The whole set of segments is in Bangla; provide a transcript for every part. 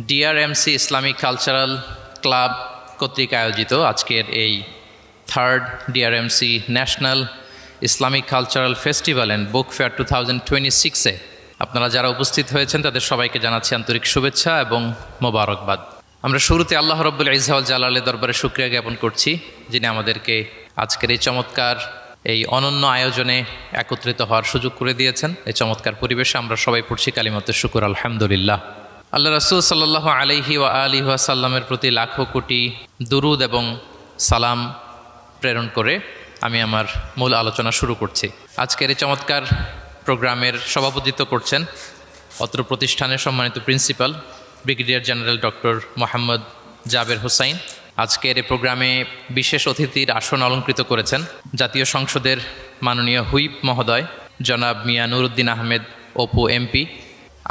ডিআরএমসি ইসলামিক কালচারাল ক্লাব কর্তৃক আয়োজিত আজকের এই third DRMC national Islamic cultural festival and book fair 2026-এ আপনারা যারা উপস্থিত হয়েছেন তাদের সবাইকে জানাচ্ছি আন্তরিক শুভেচ্ছা এবং মোবারকবাদ। আমরা শুরুতে আল্লাহ রব্বুল ইজ্জা ওয়াল জালালের দরবারে শুকরিয়া জ্ঞাপন করছি, যিনি আমাদেরকে আজকের এই চমৎকার এই অনন্য আয়োজনে একত্রিত হওয়ার সুযোগ করে দিয়েছেন। এই চমৎকার পরিবেশে আমরা সবাই পড়ছি কালিমাতে শুকুর আলহামদুলিল্লাহ। আল্লাহ রাসূল সাল্লাল্লাহু আলাইহি ওয়া আলিহি ওয়াসাল্লামের প্রতি লাখো কোটি দুরুদ এবং সালাম প্রেরণ করে আমি আমার মূল আলোচনা শুরু করছি। আজকের এই চমৎকার প্রোগ্রামের সভাপতিত্ব করছেন অত্র প্রতিষ্ঠানের সম্মানিত principal brigadier general doctor Mohammad Jaber Hossain. আজকের এই প্রোগ্রামে বিশেষ অতিথির আসন অলঙ্কৃত করেছেন জাতীয় সংসদের মাননীয় হুইপ মহোদয় জনাব মিয়া নুরুদ্দিন আহমেদ অপু এমপি।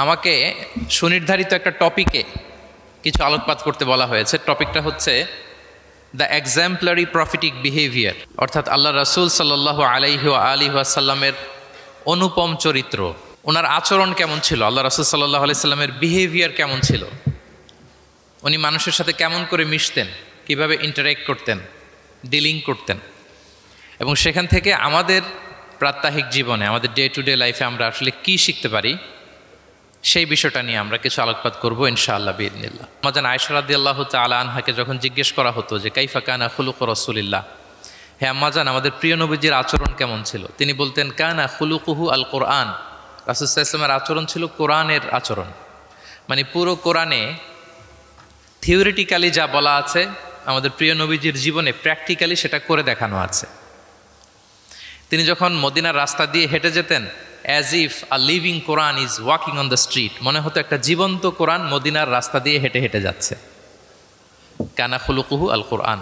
আমাকে সুনির্ধারিত একটা টপিকে কিছু আলোকপাত করতে বলা হয়েছে। টপিকটা হচ্ছে দ্য এক্সাম্পলারি প্রফিটিক বিহেভিয়ার, অর্থাৎ আল্লাহ রাসূল সাল্লাল্লাহু আলাইহি ওয়া আলিহি ওয়াসাল্লামের অনুপম চরিত্র। ওনার আচরণ কেমন ছিল, আল্লাহ রাসূল সাল্লাল্লাহু আলাইহি সাল্লামের বিহেভিয়ার কেমন ছিল, উনি মানুষের সাথে কেমন করে মিশতেন, কিভাবে ইন্টারেক্ট করতেন, ডিলিং করতেন, এবং সেখান থেকে আমাদের প্রাত্যহিক জীবনে আমাদের ডে টু ডে লাইফে আমরা আসলে কী শিখতে পারি সেই বিষয়টা নিয়ে আমরা কিছু আলোকপাত করবো ইনশাআল্লাহ বিইذনিল্লাহ। আম্মাজান আয়েশা রাদিয়াল্লাহু তাআলা আনহাকে যখন জিজ্ঞেস করা হতো যে কাইফা কানা খুলুকু রাসূলিল্লাহ, হে আম্মাজান আমাদের প্রিয় নবীজির আচরণ কেমন ছিল, তিনি বলতেন কানা খুলুকুহু আল কোরআন। রাসূল সাল্লাল্লাহু আলাইহি ওয়াসাল্লামের আচরণ ছিল কোরআনের আচরণ, মানে পুরো কোরআনে থিওরিটিক্যালি যা বলা আছে আমাদের প্রিয় নবীজির জীবনে প্র্যাকটিক্যালি সেটা করে দেখানো আছে। তিনি যখন মদিনার রাস্তা দিয়ে হেঁটে যেতেন, as if a living Quran is walking on the street, মনে হতো একটা জীবন্ত কোরআন মদিনার রাস্তা দিয়ে হেঁটে হেঁটে যাচ্ছে। কানা খুলুকুহু আল কোরআন।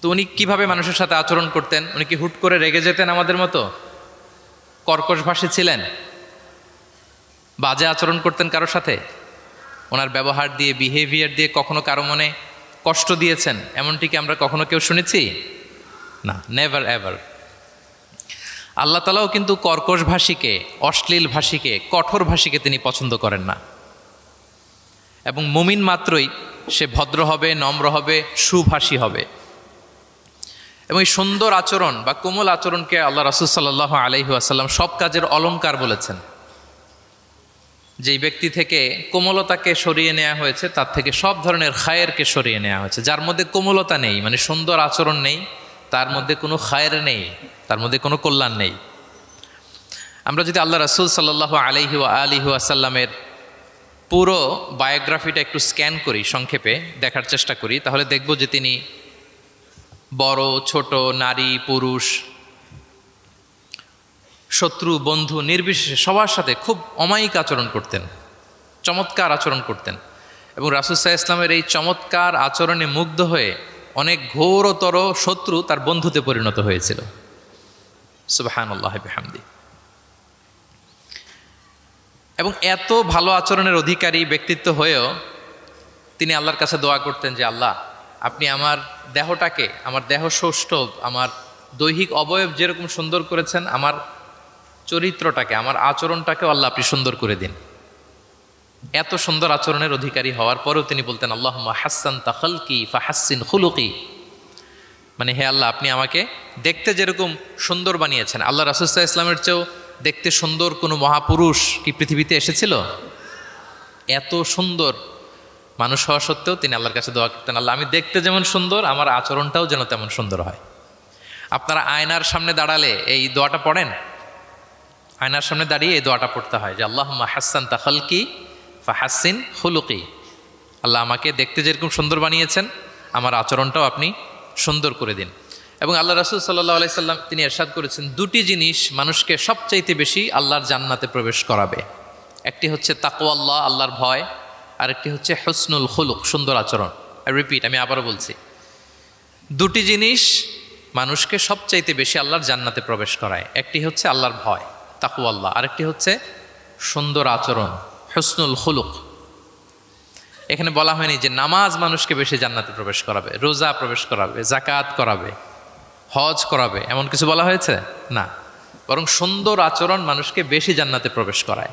তো উনি কীভাবে মানুষের সাথে আচরণ করতেন? উনি কি হুট করে রেগে যেতেন আমাদের মতো? কর্কশভাষী ছিলেন? বাজে আচরণ করতেন কারোর সাথে? ওনার ব্যবহার দিয়ে, বিহেভিয়ার দিয়ে কখনো কারো মনে কষ্ট দিয়েছেন এমনটি কি আমরা কখনো কেউ শুনেছি? না, নেভার এভার। আল্লাহ তাআলাও কিন্তু কর্কশ ভাষীকে, অশ্লীল ভাষীকে, কঠোর ভাষীকে তিনি পছন্দ করেন না। এবং মুমিন মাত্রই সে ভদ্র হবে, নম্র হবে, সুভাষী হবে। এবং এই সুন্দর আচরণ বা কোমল আচরণকে আল্লাহ রাসূল সাল্লাল্লাহু আলাইহি ওয়াসাল্লাম সব কাজের অলংকার বলেছেন। যেই ব্যক্তি থেকে কোমলতাকে সরিয়ে নেওয়া হয়েছে তার থেকে সব ধরনের খায়েরকে সরিয়ে নেওয়া হয়েছে। যার মধ্যে কোমলতা নেই, মানে সুন্দর আচরণ নেই, তার মধ্যে কোনো খায়ের নেই, তার মধ্যে কোনো কল্যাণ নেই। আমরা যদি আল্লাহ রাসূল সাল্লাল্লাহু আলাইহি ওয়া আলিহি ওয়াসাল্লামের পুরো বায়োগ্রাফিটা একটু স্ক্যান করি, সংক্ষেপে দেখার চেষ্টা করি, তাহলে দেখব যে তিনি বড় ছোট, নারী পুরুষ, শত্রু বন্ধু নির্বিশেষে সবার সাথে খুব অমায়িক আচরণ করতেন, চমৎকার আচরণ করতেন। এবং রাসূল সাল্লাল্লাহু আলাইহি ওয়াসাল্লামের এই চমৎকার আচরণে মুগ্ধ হয়ে অনেক ঘোরতর শত্রু তার বন্ধুতে পরিণত হয়েছিল। সুবহানাল্লাহি বিহামদি। এবং এত ভালো আচরণের অধিকারী ব্যক্তিত্ব হয়েও তিনি আল্লাহর কাছে দোয়া করতেন যে আল্লাহ, আপনি আমার দেহটাকে, আমার দেহ সৌষ্ঠব, আমার দৈহিক অবয়ব যেরকম সুন্দর করেছেন, আমার চরিত্রটাকে, আমার আচরণটাকেও আল্লাহ আপনি সুন্দর করে দিন। এত সুন্দর আচরণের অধিকারী হওয়ার পরেও তিনি বলতেন আল্লাহুম্মা হাসসানতা খালকি ফাহাসসিন খুলুকি, মানে হে আল্লাহ, আপনি আমাকে দেখতে যেরকম সুন্দর বানিয়েছেন। আল্লাহ রাসূল সাল্লাল্লাহু আলাইহি ওয়াসাল্লামের চেয়েও দেখতে সুন্দর কোনো মহাপুরুষ কি পৃথিবীতে এসেছিল? এত সুন্দর মানুষ হওয়া সত্ত্বেও তিনি আল্লাহর কাছে দোয়া করতেন, আল্লাহ আমি দেখতে যেমন সুন্দর, আমার আচরণটাও যেন তেমন সুন্দর হয়। আপনারা আয়নার সামনে দাঁড়ালে এই দোয়াটা পড়েন? আয়নার সামনে দাঁড়িয়ে এই দোয়াটা পড়তে হয় যে আল্লাহুম্মা হাসসানতা খালকি ফাহাসসিন খুলুকি, আল্লাহ আমাকে দেখতে যেরকম সুন্দর বানিয়েছেন, আমার আচরণটাও আপনি সুন্দর করে দিন। এবং আল্লাহ রাসূল সাল্লাল্লাহু আলাইহি সাল্লাম তিনি ইরশাদ করেছেন, দুটি জিনিস মানুষকে সবচাইতে বেশি আল্লাহর জান্নাতে প্রবেশ করাবে। একটি হচ্ছে তাকওয়াল্লাহ, আল্লাহর ভয়, আর একটি হচ্ছে হুসনুল খুলুক, সুন্দর আচরণ। রিপিট, আমি আবারও বলছি, দুটি জিনিস মানুষকে সবচাইতে বেশি আল্লাহর জান্নাতে প্রবেশ করায়। একটি হচ্ছে আল্লাহর ভয়, তাকওয়াল্লাহ, আরেকটি হচ্ছে সুন্দর আচরণ, হুসনুল খুলুক। এখানে বলা হয়নি যে নামাজ মানুষকে বেশি জান্নাতে প্রবেশ করাবে, রোজা প্রবেশ করাবে, যাকাত করাবে, হজ করাবে, এমন কিছু বলা হয়েছে না। বরং সুন্দর আচরণ মানুষকে বেশি জান্নাতে প্রবেশ করায়।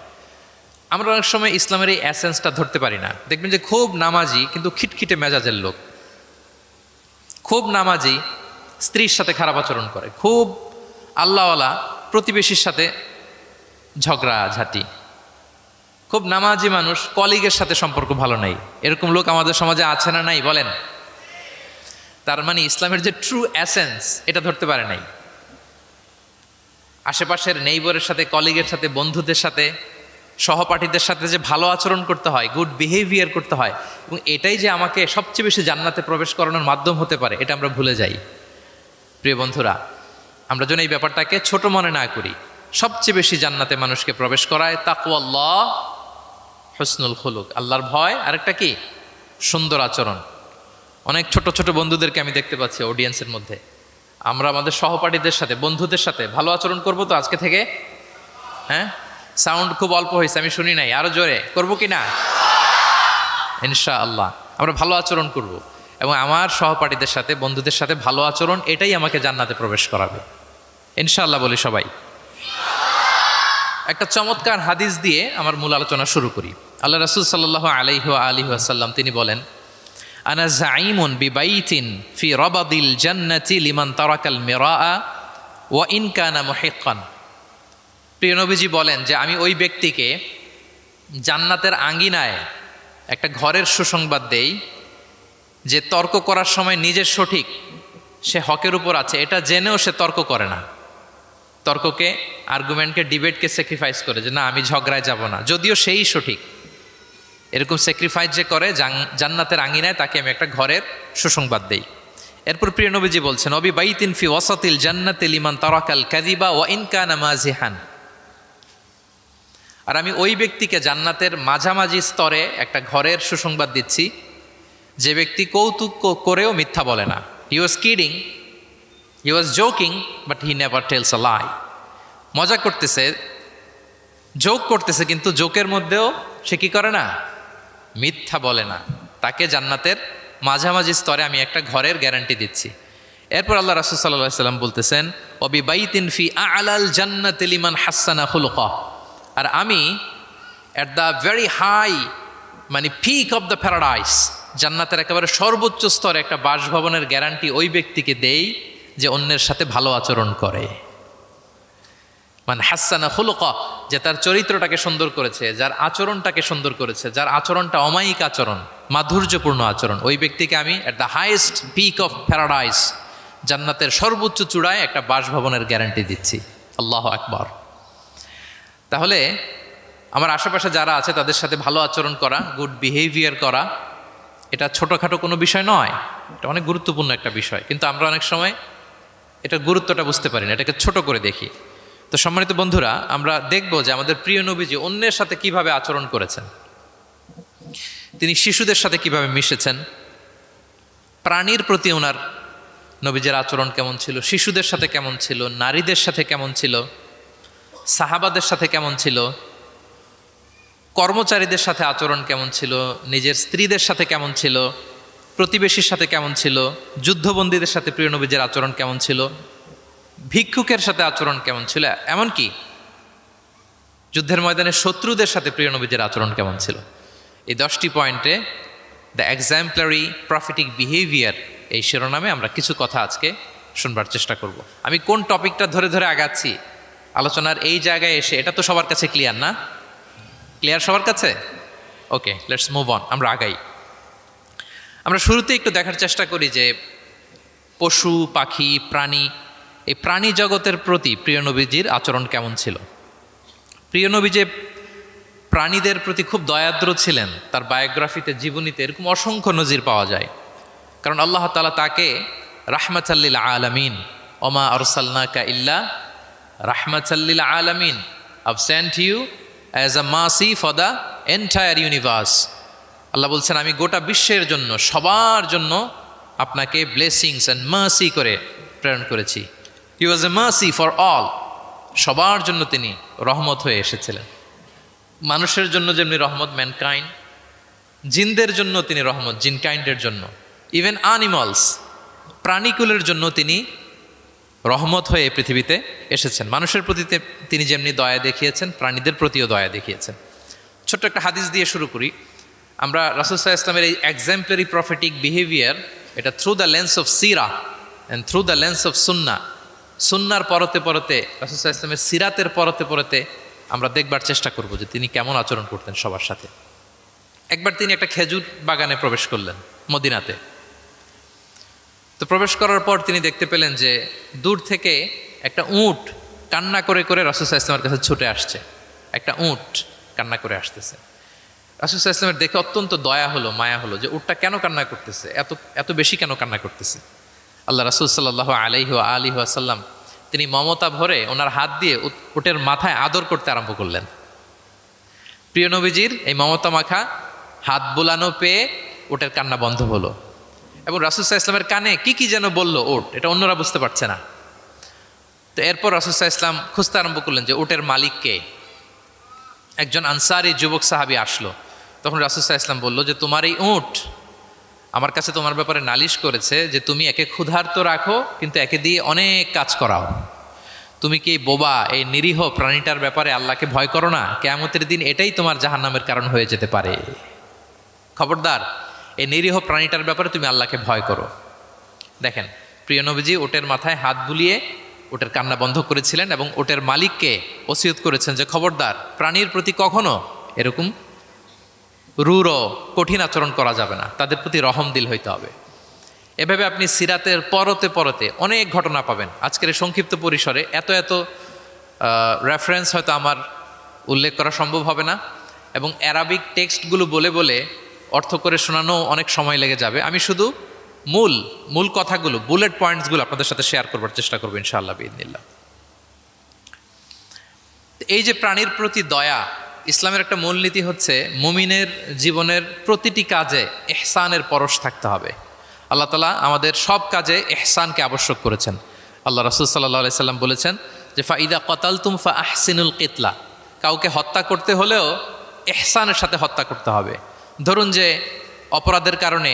আমরা অনেক সময় ইসলামের এই অ্যাসেন্সটা ধরতে পারি না। দেখবেন যে খুব নামাজি কিন্তু খিটখিটে মেজাজের লোক, খুব নামাজি স্ত্রীর সাথে খারাপ আচরণ করে, খুব আল্লাহওয়ালা প্রতিবেশীর সাথে ঝগড়াঝাটি, খুব নামাজি মানুষ কলিগের সাথে সম্পর্ক ভালো নাই। এরকম লোক আমাদের সমাজে আছে না নাই বলেন? তার মানে ইসলামের যে ট্রু অ্যাসেন্স এটা ধরতে পারে নাই। আশেপাশের নেইবরের সাথে, কলিগের সাথে, বন্ধুদের সাথে, সহপাঠীদের সাথে যে ভালো আচরণ করতে হয়, গুড বিহেভিয়ার করতে হয়, এবং এটাই যে আমাকে সবচেয়ে বেশি জান্নাতে প্রবেশ করানোর মাধ্যম হতে পারে, এটা আমরা ভুলে যাই। প্রিয় বন্ধুরা, আমরা যেন এই ব্যাপারটাকে ছোট মনে না করি। সবচেয়ে বেশি জান্নাতে মানুষকে প্রবেশ করায় তাকওয়াল্লাহ, হুসনুল খুলুক, আল্লাহর ভয়, আরেকটা কি? সুন্দর আচরণ। অনেক ছোট ছোট বন্ধুদেরকে আমি দেখতে পাচ্ছি অডিয়েন্সের মধ্যে। আমরা আমাদের সহপাঠীদের সাথে, বন্ধুদের সাথে ভালো আচরণ করব তো আজকে থেকে? হ্যাঁ, সাউন্ড খুব অল্প হয়েছে, আমি শুনি নাই, আরো জোরে করবো কি না? ইনশাআল্লাহ আমরা ভালো আচরণ করব, এবং আমার সহপাঠীদের সাথে, বন্ধুদের সাথে ভালো আচরণ, এটাই আমাকে জান্নাতে প্রবেশ করাবে ইনশাআল্লাহ। বলি সবাই। একটা চমৎকার হাদিস দিয়ে আমার মূল আলোচনা শুরু করি। আল্লাহ রাসূল সাল্লাল্লাহু আলাইহি ওয়া আলিহি ওয়াসাল্লাম তিনি বলেন, আনা যাঈমুন বিবাইতিন ফি রাবাদিল জান্নাতি লিমান তারাকাল মিরাআ ওয়া ইন কানা মুহিক্কান। প্রিয় নবীজি বলেন যে আমি ওই ব্যক্তিকে জান্নাতের আঙ্গিনায় একটা ঘরের সুসংবাদ দেই যে তর্ক করার সময় নিজের সঠিক, সে হকের উপর আছে, এটা জেনেও সে তর্ক করে না। তর্ককে, আর্গুমেন্টকে, ডিবেটকে স্যাক্রিফাইস করে, যে না আমি ঝগড়ায় যাব না, যদিও সেই সঠিক। এরকম স্যাক্রিফাইস যে করে জান্নাতের আঙ্গিনায়, তাকে আমি একটা ঘরের সুসংবাদ দেই। এরপর প্রিয় নবীজি বলছেন, অবি বাইতিন ফি ওয়াসাতিল জান্নাতি লিমান তারাকাল কাযিবা ওয়া ইন কানা মাজিহান। আর আমি ওই ব্যক্তিকে জান্নাতের মাঝামাঝি স্তরে একটা ঘরের সুসংবাদ দিচ্ছি, যে ব্যক্তি কৌতুক করেও মিথ্যা বলে না। He was kidding, he was joking, but he never tells a lie. মজা করতেছে, জোক করতেছে, কিন্তু জোকের মধ্যেও সে কি করে না? মিথ্যা বলে না। তাকে জান্নাতের মাঝামাঝি স্তরে আমি একটা ঘরের গ্যারান্টি দিচ্ছি। এরপর আল্লাহ রাসূল সাল্লাল্লাহু আলাইহি ওয়াসাল্লাম বলতেছেন, ওবি বাইতিন ফি আ'লাল জান্নাতি লিমান হাসানা খুলুকা। আর আমি অ্যাট দ্য ভেরি হাই, মানে পিক অফ দ্য প্যারাডাইস, জান্নাতের একেবারে সর্বোচ্চ স্তরে একটা বাসভবনের গ্যারান্টি ওই ব্যক্তিকে দেই যে অন্যের সাথে ভালো আচরণ করে। মানে হাসানা খুলুকা, যে তার চরিত্রটাকে সুন্দর করেছে, যার আচরণটাকে সুন্দর করেছে, যার আচরণটা অমায়িক আচরণ, মাধুর্যপূর্ণ আচরণ, ওই ব্যক্তিকে আমি at the highest peak of paradise, জান্নাতের সর্বোচ্চ চূড়ায় একটা বাসভবনের গ্যারান্টি দিচ্ছি। আল্লাহু আকবার। তাহলে আমার আশেপাশে যারা আছে তাদের সাথে ভালো আচরণ করা, গুড বিহেভিয়ার করা, এটা ছোটোখাটো কোনো বিষয় নয়, এটা অনেক গুরুত্বপূর্ণ একটা বিষয়। কিন্তু আমরা অনেক সময় এটার গুরুত্বটা বুঝতে পারি না, এটাকে ছোট করে দেখি। তো সম্মানিত বন্ধুরা, আমরা দেখব যে আমাদের প্রিয় নবীজি অন্যের সাথে কিভাবে আচরণ করেছেন। তিনি শিশুদের সাথে কিভাবে মিশেছেন, প্রাণীর প্রতি ওনার নবীজের আচরণ কেমন ছিল, শিশুদের সাথে কেমন ছিল, নারীদের সাথে কেমন ছিল, সাহাবাদের সাথে কেমন ছিল, কর্মচারীদের সাথে আচরণ কেমন ছিল, নিজের স্ত্রীদের সাথে কেমন ছিল, প্রতিবেশীর সাথে কেমন ছিল, যুদ্ধবন্দীদের সাথে প্রিয় নবীজের আচরণ কেমন ছিল, ভিক্ষুকের সাথে আচরণ কেমন ছিল, এমনকি যুদ্ধের ময়দানে শত্রুদের সাথে প্রিয় নবীজের আচরণ কেমন ছিল। এই 10টি পয়েন্টে দ্য এক্সাম্পলারি প্রফেটিক বিহেভিয়ার এই শিরোনামে আমরা কিছু কথা আজকে শুনবার চেষ্টা করব। আমি কোন টপিকটা ধরে ধরে আগাচ্ছি আলোচনার এই জায়গায় এসে, এটা তো সবার কাছে ক্লিয়ার না? ক্লিয়ার সবার কাছে? ওকে, লেটস মুভ অন, আমরা আগাই। আমরা শুরুতে একটু দেখার চেষ্টা করি যে পশু, পাখি, প্রাণী, এই প্রাণী জগতের প্রতি প্রিয় নবীজির আচরণ কেমন ছিল। প্রিয় নবী যে প্রাণীদের প্রতি খুব দয়াদ্র ছিলেন, তার বায়োগ্রাফিতে, জীবনীতে এরকম অসংখ্য নজির পাওয়া যায়। কারণ আল্লাহ তাআলা তাকে রাহমাতাল লিল আলামিন, ওমা আরসালনাকা ইল্লা রাহমাতাল লিল আলামিন, I've sent you as a mercy for the entire universe। আল্লাহ বলছেন, আমি গোটা বিশ্বের জন্য, সবার জন্য আপনাকে ব্লেসিংস অ্যান্ড মার্সি করে প্রেরণ করেছি। হি ওয়াজ এ মার্সি ফর অল, সবার জন্য তিনি রহমত হয়ে এসেছিলেন। মানুষের জন্য যেমনি রহমত, ম্যানকাইন্ড, জিনদের জন্য তিনি রহমত, জিনকাইন্ডের জন্য, ইভেন অ্যানিমালস, প্রাণীকুলের জন্য তিনি রহমত হয়ে পৃথিবীতে এসেছেন। মানুষের প্রতি তিনি যেমনি দয়া দেখিয়েছেন, প্রাণীদের প্রতিও দয়া দেখিয়েছেন। ছোট্ট একটা হাদিস দিয়ে শুরু করি। আমরা রাসূল সাল্লাল্লাহু আলাইহি ওয়াসাল্লামের এই এক্সাম্পলারি প্রফেটিক বিহেভিয়ার, এটা থ্রু দ্য লেন্স অফ সিরা and through the lens of সুন্না, সুন্নার পরতে পরতে, রাসূল সাল্লাল্লাহু আলাইহি ওয়াসাল্লামের সিরাতের পরতে পরতে আমরা দেখবার চেষ্টা করব যে তিনি কেমন আচরণ করতেন সবার সাথে। একবার তিনি একটা খেজুর বাগানে প্রবেশ করলেন মদিনাতে। তো প্রবেশ করার পর তিনি দেখতে পেলেন যে দূর থেকে একটা উট কান্না করে করে রাসূল সাল্লাল্লাহু আলাইহি ওয়াসাল্লামের কাছে ছুটে আসছে। একটা উট কান্না করে আসতেছে। রাসূল সাল্লাল্লাহু আলাইহি ওয়াসাল্লামের দেখে অত্যন্ত দয়া হলো, মায়া হলো যে উটটা কেন কান্না করতেছে, এত বেশি কেন কান্না করতেছে। আল্লাহ রাসূল সাল্লাল্লাহু আলাইহি ওয়াসাল্লাম তিনি মমতা ভরে ওনার হাত দিয়ে উটের মাথায় আদর করতে আরম্ভ করলেন। প্রিয় নবীজির এই মমতা মাখা হাত বুলানো পেয়ে উটের কান্না বন্ধ হলো, এবং রাসূল সাল্লাল্লাহু আলাইহি ওয়াসাল্লামের কানে কি যেন বলল উট, এটা অন্যরা বুঝতে পারছে না। তো এরপর রাসূল সাল্লাল্লাহু আলাইহি ওয়াসাল্লাম খুঁজতে আরম্ভ করলেন যে উটের মালিক কে। একজন আনসারী যুবক সাহাবী আসলো। তখন রাসূল সাল্লাল্লাহু আলাইহি ওয়াসাল্লাম বলল যে তোমার এই উট আমার কাছে তোমার ব্যাপারে নালিশ করেছে যে তুমি একে ক্ষুধার্ত রাখো কিন্তু একে দিয়ে অনেক কাজ করাও। তুমি কি এই বোবা, এই নিরীহ প্রাণীটার ব্যাপারে আল্লাহকে ভয় করো না? কিয়ামতের দিন এটাই তোমার জাহান্নামের কারণ হয়ে যেতে পারে। খবরদার, এই নিরীহ প্রাণীটার ব্যাপারে তুমি আল্লাহকে ভয় করো। দেখেন, প্রিয় নবীজি ওটের মাথায় হাত বুলিয়ে ওটের কান্না বন্ধ করেছিলেন এবং ওটের মালিককে ওসিয়ত করেছেন যে খবরদার, প্রাণীর প্রতি কখনো এরকম রূঢ় কঠিন আচরণ করা যাবে না, তাদের প্রতি রহম দিল হইতে হবে। এভাবে আপনি সিরাতের পরতে পরতে অনেক ঘটনা পাবেন। আজকের সংক্ষিপ্ত পরিসরে এত রেফারেন্স হয়তো আমার উল্লেখ করা সম্ভব হবে না, এবং অ্যারাবিক টেক্সটগুলো বলে বলে অর্থ করে শোনানো অনেক সময় লেগে যাবে। আমি শুধু মূল কথাগুলো, বুলেট পয়েন্টসগুলো আপনাদের সাথে শেয়ার করবার চেষ্টা করবো ইনশাআল্লাহ বিইذনিল্লাহ। এই যে প্রাণীর প্রতি দয়া, ইসলামের একটা মূলনীতি হচ্ছে মুমিনের জীবনের প্রতিটি কাজে ইহসানের পরশ থাকতে হবে। আল্লাহ তাআলা আমাদের সব কাজে ইহসানকে আবশ্যক করেছেন। আল্লাহ রাসূল সাল্লাল্লাহু আলাইহি সাল্লাম বলেছেন যে ফাইদা কতালতুম ফাআহসিনুল কিতলা, কাউকে হত্যা করতে হলেও ইহসানের সাথে হত্যা করতে হবে। ধরুন যে অপরাধের কারণে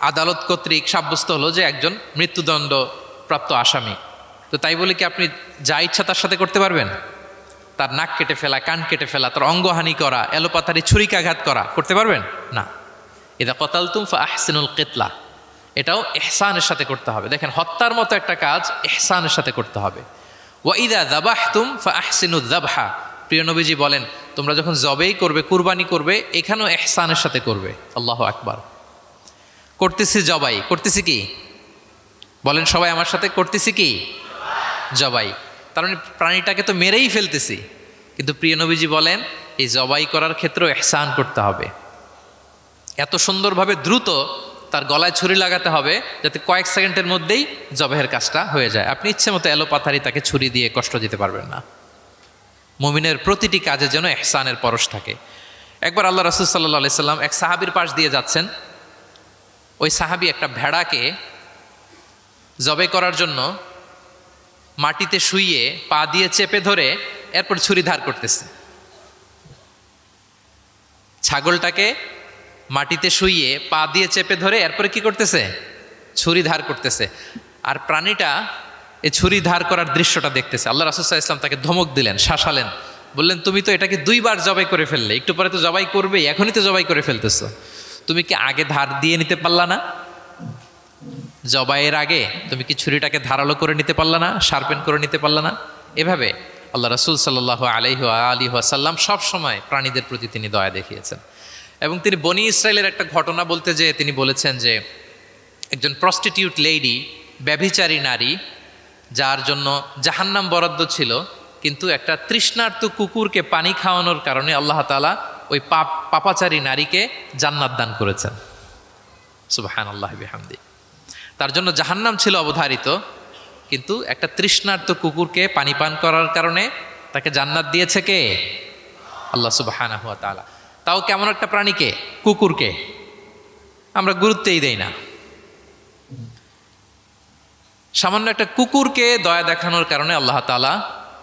আদালত কর্তৃক সাব্যস্ত হলো যে একজন মৃত্যুদণ্ড প্রাপ্ত আসামি, তো তাই বলে কি আপনি যা ইচ্ছা তার সাথে করতে পারবেন? তার নাক কেটে ফেলা, কান কেটে ফেলা, তার অঙ্গহানি করা, এলোপাতারি ছুরিকাঘাত করা করতে পারবেন না। ইদা কতালতুম ফাআহসিনুল কিতলা, এটাও ইহসানের সাথে করতে হবে। দেখেন, হত্যার মতো একটা কাজ ইহসানের সাথে করতে হবে। ওয়া ইদা যাবাহতুম ফাআহসিনুয যাবহা, প্রিয় নবীজি বলেন তোমরা যখন জবেই করবে, কুরবানি করবে, এখানেও ইহসানের সাথে করবে। আল্লাহু আকবার। করতেছি জবাই, করতেছি কি বলেন সবাই আমার সাথে, করতেছি কি জবাই। তার মানে প্রাণীটাকে তো মেরেই ফেলতেছি, কিন্তু প্রিয় নবীজি বলেন এই জবাই করার ক্ষেত্রেও ইহসান করতে হবে। এত সুন্দরভাবে দ্রুত তার গলায় ছুরি লাগাতে হবে যাতে কয়েক সেকেন্ডের মধ্যেই জবাইয়ের কাজটা হয়ে যায়। আপনি ইচ্ছে মতো এলোপাথারি তাকে ছুরি দিয়ে কষ্ট দিতে পারবেন না। মুমিনের প্রতিটি কাজে যেন ইহসানের পরশ থাকে। একবার আল্লাহ রাসূল সাল্লাল্লাহু আলাইহি সাল্লাম এক সাহাবীর পাশ দিয়ে যাচ্ছেন। ওই সাহাবী একটা ভেড়াকে জবাই করার জন্য মাটিতে শুইয়ে পা দিয়ে চেপে ধরে এরপর ছুরি ধার করতেছে। ছাগলটাকে মাটিতে শুইয়ে পা দিয়ে চেপে ধরে এরপরে কি করতেছে? ছুরি ধার করতেছে। আর প্রাণীটা এই ছুরি ধার করার দৃশ্যটা দেখতেছে। আল্লাহ রাসূল সাল্লাল্লাহু আলাইহি ওয়াসাল্লাম তাকে ধমক দিলেন, শাসালেন, বললেন তুমি তো এটাকে 2 বার জবাই করে ফেললে, একটু পরে তো জবাই করবেই, এখনই তো জবাই করে ফেলতেছো, তুমি কি আগে ধার দিয়ে নিতে পারলা না? জবাইয়ের আগে তুমি কি ছুরিটাকে ধারালো করে নিতে পারলা না, শার্পেন করে নিতে পারলা না? এভাবে আল্লাহ রাসূল সাল্লাল্লাহু আলাইহি ওয়াসাল্লাম সব সময় প্রাণীদের প্রতি তিনি দয়া দেখিয়েছেন। এবং তিনি বনি ইসরায়েলের একটা ঘটনা বলতে যেয়ে তিনি বলেছেন যে একজন প্রস্টিটিউট লেডি, ব্যভিচারী নারী, যার জন্য জাহান্নাম বরাদ্দ ছিল, কিন্তু একটা তৃষ্ণার্ত কুকুরকে পানি খাওয়ানোর কারণে আল্লাহ তাআলা ওই পাপাচারী নারীকে জান্নাত দান করেছেন। সুবহানাল্লাহি বিহামদি। তার জন্য জাহান্নাম ছিল অবধারিত, কিন্তু একটা তৃষ্ণার্ত কুকুরকে পানি পান করার কারণে তাকে জান্নাত দিয়েছে কে? আল্লাহ সুবহানাহু ওয়া তাআলা। তাও কেমন একটা প্রাণীকে? কুকুরকে। আমরা গুরুত্বই দেই না। সামান্য একটা কুকুরকে দয়া দেখানোর কারণে আল্লাহ তাআলা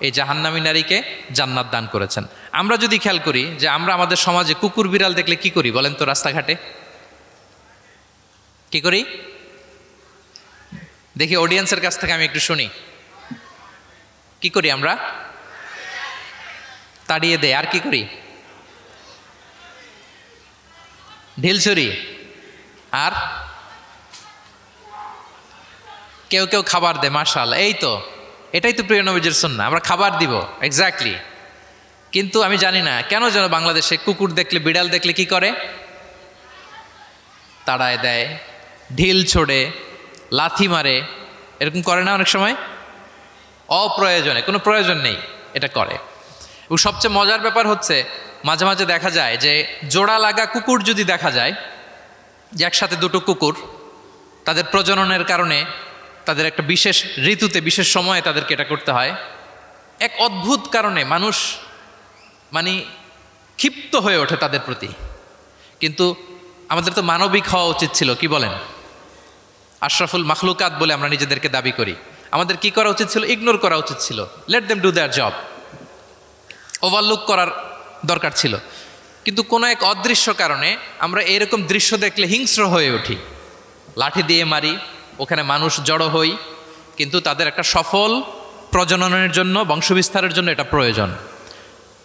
এই জাহান্নামী নারীকে জান্নাত দান করেছেন। আমরা যদি খেয়াল করি যে আমরা আমাদের সমাজে কুকুর বিড়াল দেখলে কি করি বলেন তো? রাস্তাঘাটে কি করি? দেখি অডিয়েন্সের কাছ থেকে আমি একটু শুনি। কি করি আমরা? তাড়িয়ে দেয়। আর কি করি? ঢিলছুরি, আর কেউ কেউ খাবার দেয়। মাশাআল্লাহ, এই তো, এটাই তো প্রিয় নবীজির সুন্নাহ, আমরা খাবার দিব এক্স্যাক্টলি। কিন্তু আমি জানি না কেন যেন বাংলাদেশে কুকুর দেখলে, বিড়াল দেখলে কি করে, তাড়ায় দেয়, ঢিল ছোড়ে, লাথি মারে, এরকম করে না অনেক সময়? অপ্রয়োজনে, কোনো প্রয়োজন নেই এটা করে। এবং সবচেয়ে মজার ব্যাপার হচ্ছে মাঝে মাঝে দেখা যায় যে জোড়া লাগা কুকুর যদি দেখা যায়, যে একসাথে দুটো কুকুর, তাদের প্রজননের কারণে তাদের একটা বিশেষ ঋতুতে, বিশেষ সময়ে তাদেরকে এটা করতে হয়, এক অদ্ভুত কারণে মানুষ মানে ক্ষিপ্ত হয়ে ওঠে তাদের প্রতি। কিন্তু আমাদের তো মানবিক হওয়া উচিত ছিল, কি বলেন? আশরাফুল মাখলুকাত বলে আমরা নিজেদেরকে দাবি করি। আমাদের কি করা উচিত ছিল? ইগনোর করা উচিত ছিল, let them do there job, overlook করার দরকার ছিল। কিন্তু কোনো এক অদৃশ্য কারণে আমরা এরকম দৃশ্য দেখলে হিংস্র হয়ে উঠি, লাঠি দিয়ে মারি, ওখানে মানুষ জড়ো হই। কিন্তু তাদের একটা সফল প্রজননের জন্য, বংশবিস্তারের জন্য এটা প্রয়োজন।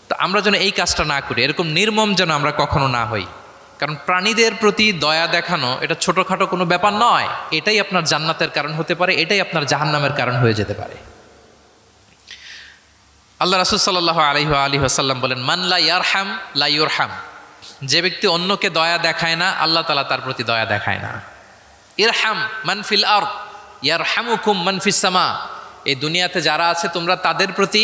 তো আমরা যেন এই কাজটা না করি, এরকম নির্মম যেন আমরা কখনো না হই। কারণ প্রাণীদের প্রতি দয়া দেখানো এটা ছোটোখাটো কোনো ব্যাপার নয়, এটাই আপনার জান্নাতের কারণ হতে পারে, এটাই আপনার জাহান্নামের কারণ হয়ে যেতে পারে। আল্লাহ রাসূল সাল্লাল্লাহু আলাইহি ওয়াসাল্লাম বলেন, মান লা ইয়ারহাম লা ইউরহাম। যে ব্যক্তি অন্যকে দয়া দেখায় না, আল্লাহ তাআলা তার প্রতি দয়া দেখায় না। ইরহাম মান ফিল আরদ ইয়ারহামুকুম মান ফিস সামা। এই দুনিয়াতে যারা আছে তোমরা তাদের প্রতি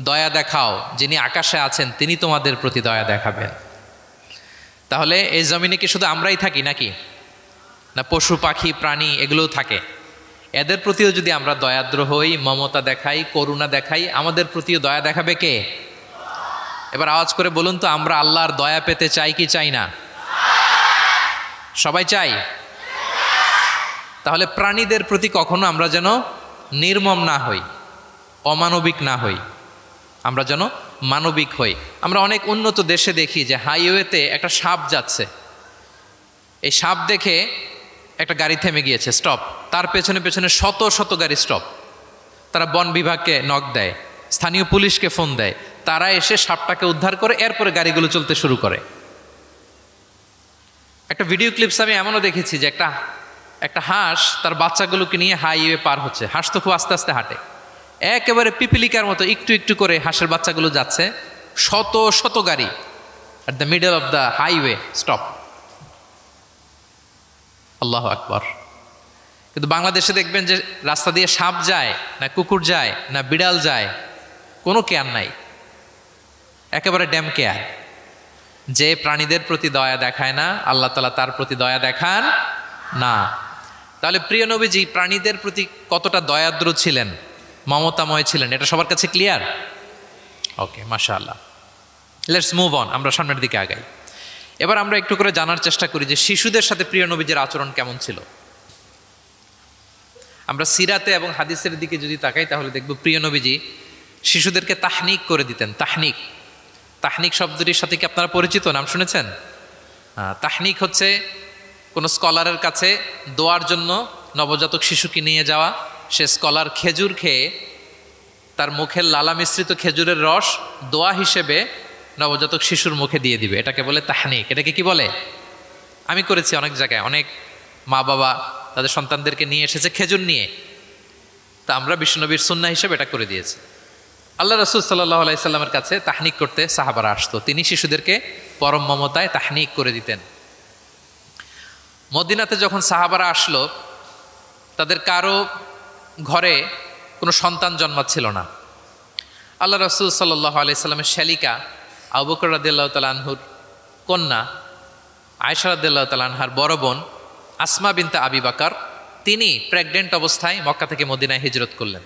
দয়া দেখাও, যিনি আকাশে আছেন তিনি তোমাদের প্রতি দয়া দেখাবেন। তাহলে এই জমিনে কি শুধু আমরাই থাকি নাকি? না পশু পাখি প্রাণী এগুলোও থাকে। এদের প্রতিও যদি আমরা দয়াদ্র হই, মমতা দেখাই, করুণা দেখাই, আমাদের প্রতিও দয়া দেখাবে কে? এবার আওয়াজ করে বলুন তো, আমরা আল্লাহর দয়া পেতে চাই কি চাই না? সবাই চাই। তাহলে প্রাণীদের প্রতি কখনো আমরা যেন নির্মম না হই, অমানবিক না হই, আমরা যেন মানবিক হই। আমরা অনেক উন্নত দেশে দেখি যে হাইওয়েতে একটা সাপ যাচ্ছে, এই সাপ দেখে একটা গাড়ি থেমে গিয়েছে, স্টপ, তার পেছনে পেছনে শত শত গাড়ি স্টপ। তারা বন বিভাগকে নক দেয়, স্থানীয় পুলিশকে ফোন দেয়, তারা এসে সাপটাকে উদ্ধার করে, এরপরে গাড়িগুলো চলতে শুরু করে। একটা ভিডিও ক্লিপস আমি এমনও দেখেছি যে একটা হাঁস তার বাচ্চাগুলোকে নিয়ে হাইওয়ে পার হচ্ছে। হাঁস তো খুব আস্তে আস্তে হাঁটে, একেবারে পিপিলিকার মতো একটু একটু করে হাঁসের বাচ্চাগুলো যাচ্ছে, শত শত গাড়ি at the middle of the highway stop. আল্লাহু আকবার। কিন্তু বাংলাদেশে দেখবেন যে রাস্তা দিয়ে সাপ যায় না, কুকুর যায় না, বিড়াল যায়, কোনো কেয়ার নাই, একেবারে ড্যাম কেয়ার। যে প্রাণীদের প্রতি দয়া দেখায় না, আল্লাহ তাআলা তার প্রতি দয়া দেখান না। তাহলে প্রিয় নবীজি প্রাণীদের প্রতি কতটা দয়াদ্র ছিলেন, মমতাময় ছিলেন, এটা সবার কাছে ক্লিয়ার? ওকে, মাশাআল্লাহ। লেটস মুভ অন, আমরা সামনের দিকে আগাই। এবার আমরা একটু করে জানার চেষ্টা করি যে শিশুদের সাথে প্রিয় নবীজির আচরণ কেমন ছিল। আমরা সিরাতে এবং হাদিসের দিকে যদি তাকাই তাহলে দেখব প্রিয় নবীজি শিশুদেরকে তাহনিক করে দিতেন। তাহনিক, তাহনিক শব্দটির সাথে কি আপনারা পরিচিত? নাম শুনেছেন? তাহনিক হচ্ছে কোনো স্কলারের কাছে দোয়ার জন্য নবজাতক শিশুকে নিয়ে যাওয়া, সে স্কলার খেজুর খেয়ে তার মুখের লালা মিশ্রিত খেজুরের রস দোয়া হিসেবে নবজাতক শিশুর মুখে দিয়ে দিবে, এটাকে বলে তাহনিক। এটাকে কি বলে? আমি করেছি অনেক জায়গায়, অনেক মা বাবা তাদের সন্তানদেরকে নিয়ে এসেছে খেজুর নিয়ে, তা আমরা বিশ্বনবীর সুন্নাহ হিসেবে এটা করে দিয়েছি। আল্লাহ রাসূল সাল্লাল্লাহু আলাইহি সাল্লামের কাছে তাহনিক করতে সাহাবারা আসতো, তিনি শিশুদেরকে পরম মমতায় তাহনিক করে দিতেন। মদিনাতে যখন সাহাবারা আসলো, তাদের কারো ঘরে কোনো সন্তান জন্মাচ্ছিল না। আল্লাহ রাসূল সাল্লাল্লাহু আলাইহি সাল্লামের শ্যালিকা আবু বকর রাদিয়াল্লাহু তাআলা আনহুর কন্যা আয়েশা রাদিয়াল্লাহু তাআলা আনহার বড় বোন আসমা বিনতে আবি বকর, তিনি প্রেগনেন্ট অবস্থায় মক্কা থেকে মদিনায় হিজরত করলেন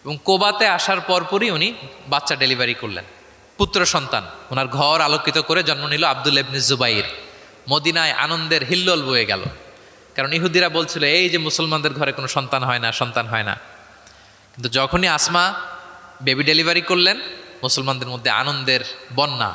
এবং কোবাতে আসার পরপরই উনি বাচ্চা ডেলিভারি করলেন, পুত্র সন্তান। ওনার ঘর আলোকিত করে জন্ম নিল আব্দুল্লাহ ইবনে জুবাইর। মদিনায় আনন্দের হিল্লোল বয়ে গেল, কারণ ইহুদিরা বলছিল এই যে মুসলমানদের ঘরে কোনো সন্তান হয় না, সন্তান হয় না। কিন্তু যখনই আসমা বেবি ডেলিভারি করলেন, মুসলমানদের মধ্যে আনন্দের বন্যা।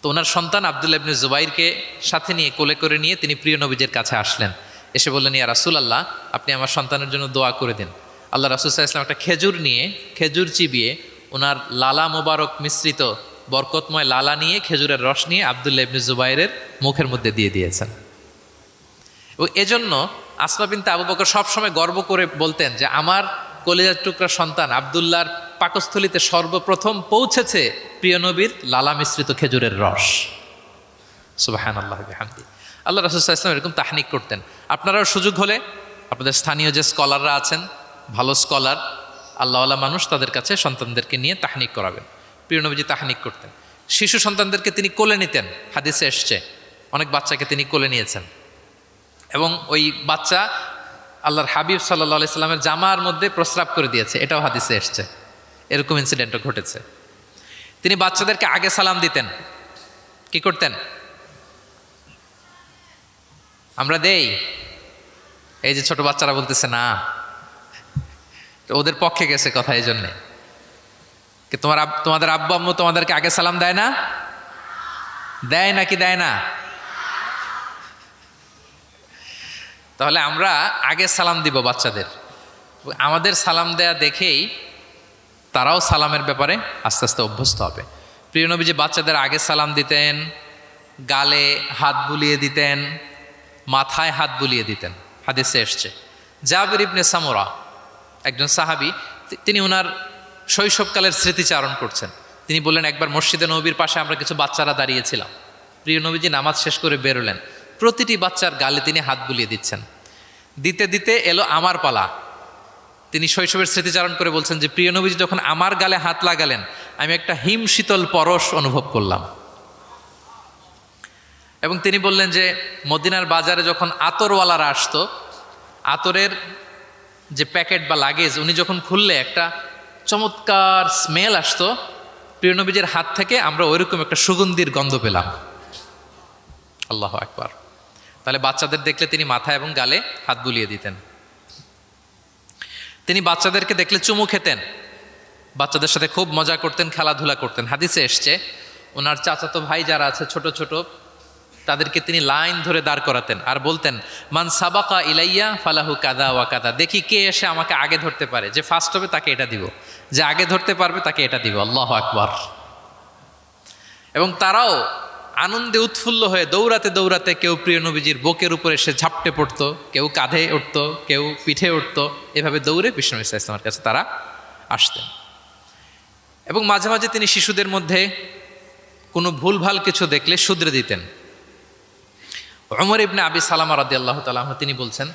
তো ওনার সন্তান আব্দুল্লাহ ইবনে জুবাইরকে সাথে নিয়ে কোলে করে নিয়ে তিনি প্রিয় নবীজের কাছে আসলেন। এসে বললেন, ইয়া রাসূলুল্লাহ, আপনি আমার সন্তানের জন্য দোয়া করে দিন। আল্লাহ রাসূল সাল্লাল্লাহু আলাইহি ওয়াসাল্লাম একটা খেজুর নিয়ে, খেজুর চিবিয়ে ওনার লালা মোবারক মিশ্রিত বরকতময় লালা নিয়ে, খেজুরের রস নিয়ে আব্দুল্লাহ ইবনে জুবাইরের মুখের মধ্যে দিয়ে দিয়েছেন। এবং এজন্য আসমা বিনতে আবু বকর সবসময় গর্ব করে বলতেন যে আমার কলিজার টুকরা সন্তান আব্দুল্লাহর পাকস্থলিতে সর্বপ্রথম পৌঁছেছে প্রিয় নবীর লালা মিশ্রিত খেজুরের রস। সুবহানাল্লাহ বিহামদি। আল্লাহ রাসূল সাল্লাল্লাহু আলাইহি ওয়াসাল্লাম এরকম তাহনিক করতেন। আপনারাও সুযোগ হলে আপনাদের স্থানীয় যে স্কলাররা আছেন, ভালো স্কলার আল্লাহওয়ালা মানুষ, তাদের কাছে সন্তানদেরকে নিয়ে তাহনিক করাবেন। প্রিয় নবীজি তাহনিক করতেন। শিশু সন্তানদেরকে তিনি কোলে নিতেন, হাদিসে এসছে অনেক বাচ্চাকে তিনি কোলে নিয়েছেন। এবং ওই বাচ্চা আল্লাহর হাবিব সাল্লাল্লাহু আলাইহি সাল্লামের জামার মধ্যে প্রস্রাব করে দিয়েছে, এটাও হাদিসে এসছে। এরকম ইনসিডেন্টও ঘটেছে। তিনি বাচ্চাদেরকে আগে সালাম দিতেন। কি করতেন? আমরা দেই, এই যে ছোট বাচ্চারা বলতেছে না, ওদের পক্ষে গেছে কথা, এই জন্যে কি তোমাদের আব্বু আম্মু তোমাদেরকে আগে সালাম দেয় না? দেয় নাকি দেয় না? তাহলে আমরা আগে সালাম দিব বাচ্চাদের। আমাদের সালাম দেয়া দেখেই তারাও সালামের ব্যাপারে আস্তে আস্তে অভ্যস্ত হবে। প্রিয় নবীজি বাচ্চাদের আগে সালাম দিতেন, গালে হাত বুলিয়ে দিতেন, মাথায় হাত বুলিয়ে দিতেন, হাদিসে এসছে। জাবির ইবনে সামুরা একজন সাহাবী, তিনি ওনার শৈশবকালের স্মৃতিচারণ করছেন। তিনি বললেন, একবার মসজিদে নবীর পাশে আমরা কিছু বাচ্চারা দাঁড়িয়েছিলাম। প্রিয় নবীজি নামাজ শেষ করে বেরোলেন, প্রতিটি বাচ্চার গালে তিনি হাত বুলিয়ে দিচ্ছেন। দিতে দিতে এলো আমার পালা। তিনি শৈশবের স্মৃতিচারণ করে বলছেন যে প্রিয় নবীজি যখন আমার গালে হাত লাগালেন, আমি একটা হিম শীতল পরশ অনুভব করলাম। এবং তিনি বললেন যে মদিনার বাজারে যখন আতরওয়ালারা আসতো, আতরের যে প্যাকেট বা লাগেজ উনি যখন খুললে একটা চমৎকার স্মেল আসতো, প্রিয় নবীজির হাত থেকে আমরা ওইরকম একটা সুগন্ধির গন্ধ পেলাম। আল্লাহু আকবার। তাহলে বাচ্চাদের দেখলে তিনি মাথা এবং গালে হাত বুলিয়ে দিতেন। তিনি বাচ্চাদেরকে দেখলে চুমু খেতেন, বাচ্চাদের সাথে খুব মজা করতেন, খেলাধুলা করতেন। হাদিসে এসছে ওনার চাচাতো ভাই যারা আছে ছোট ছোট, তাদেরকে তিনি লাইন ধরে দাঁড় করাতেন আর বলতেন, মান সাবাকা ইলাইয়া ফালাহু কাদা ওয়া কাদা। দেখি কে এসে আমাকে আগে ধরতে পারে, যে ফার্স্ট হবে তাকে এটা দিব, যে আগে ধরতে পারবে তাকে এটা দিব। আল্লাহু আকবার। এবং তারাও আনন্দে উৎফুল্ল হয়ে দৌড়াতে দৌড়াতে কেউ প্রিয় নবীজির বুকের উপরে এসে ঝাপটে পড়তো, কেউ কাঁধে উঠতো, কেউ পিঠে উঠতো। এভাবে দৌড়ে বিষ্ণু ইসা ইসলামের কাছে তারা আসতেন। এবং মাঝে মাঝে তিনি শিশুদের মধ্যে কোনো ভুলভাল কিছু দেখলে শুধরে দিতেন। ওমর ইবনে আবি সালামা রাদিয়াল্লাহু তাআলা আনহু তিনি বলছেন,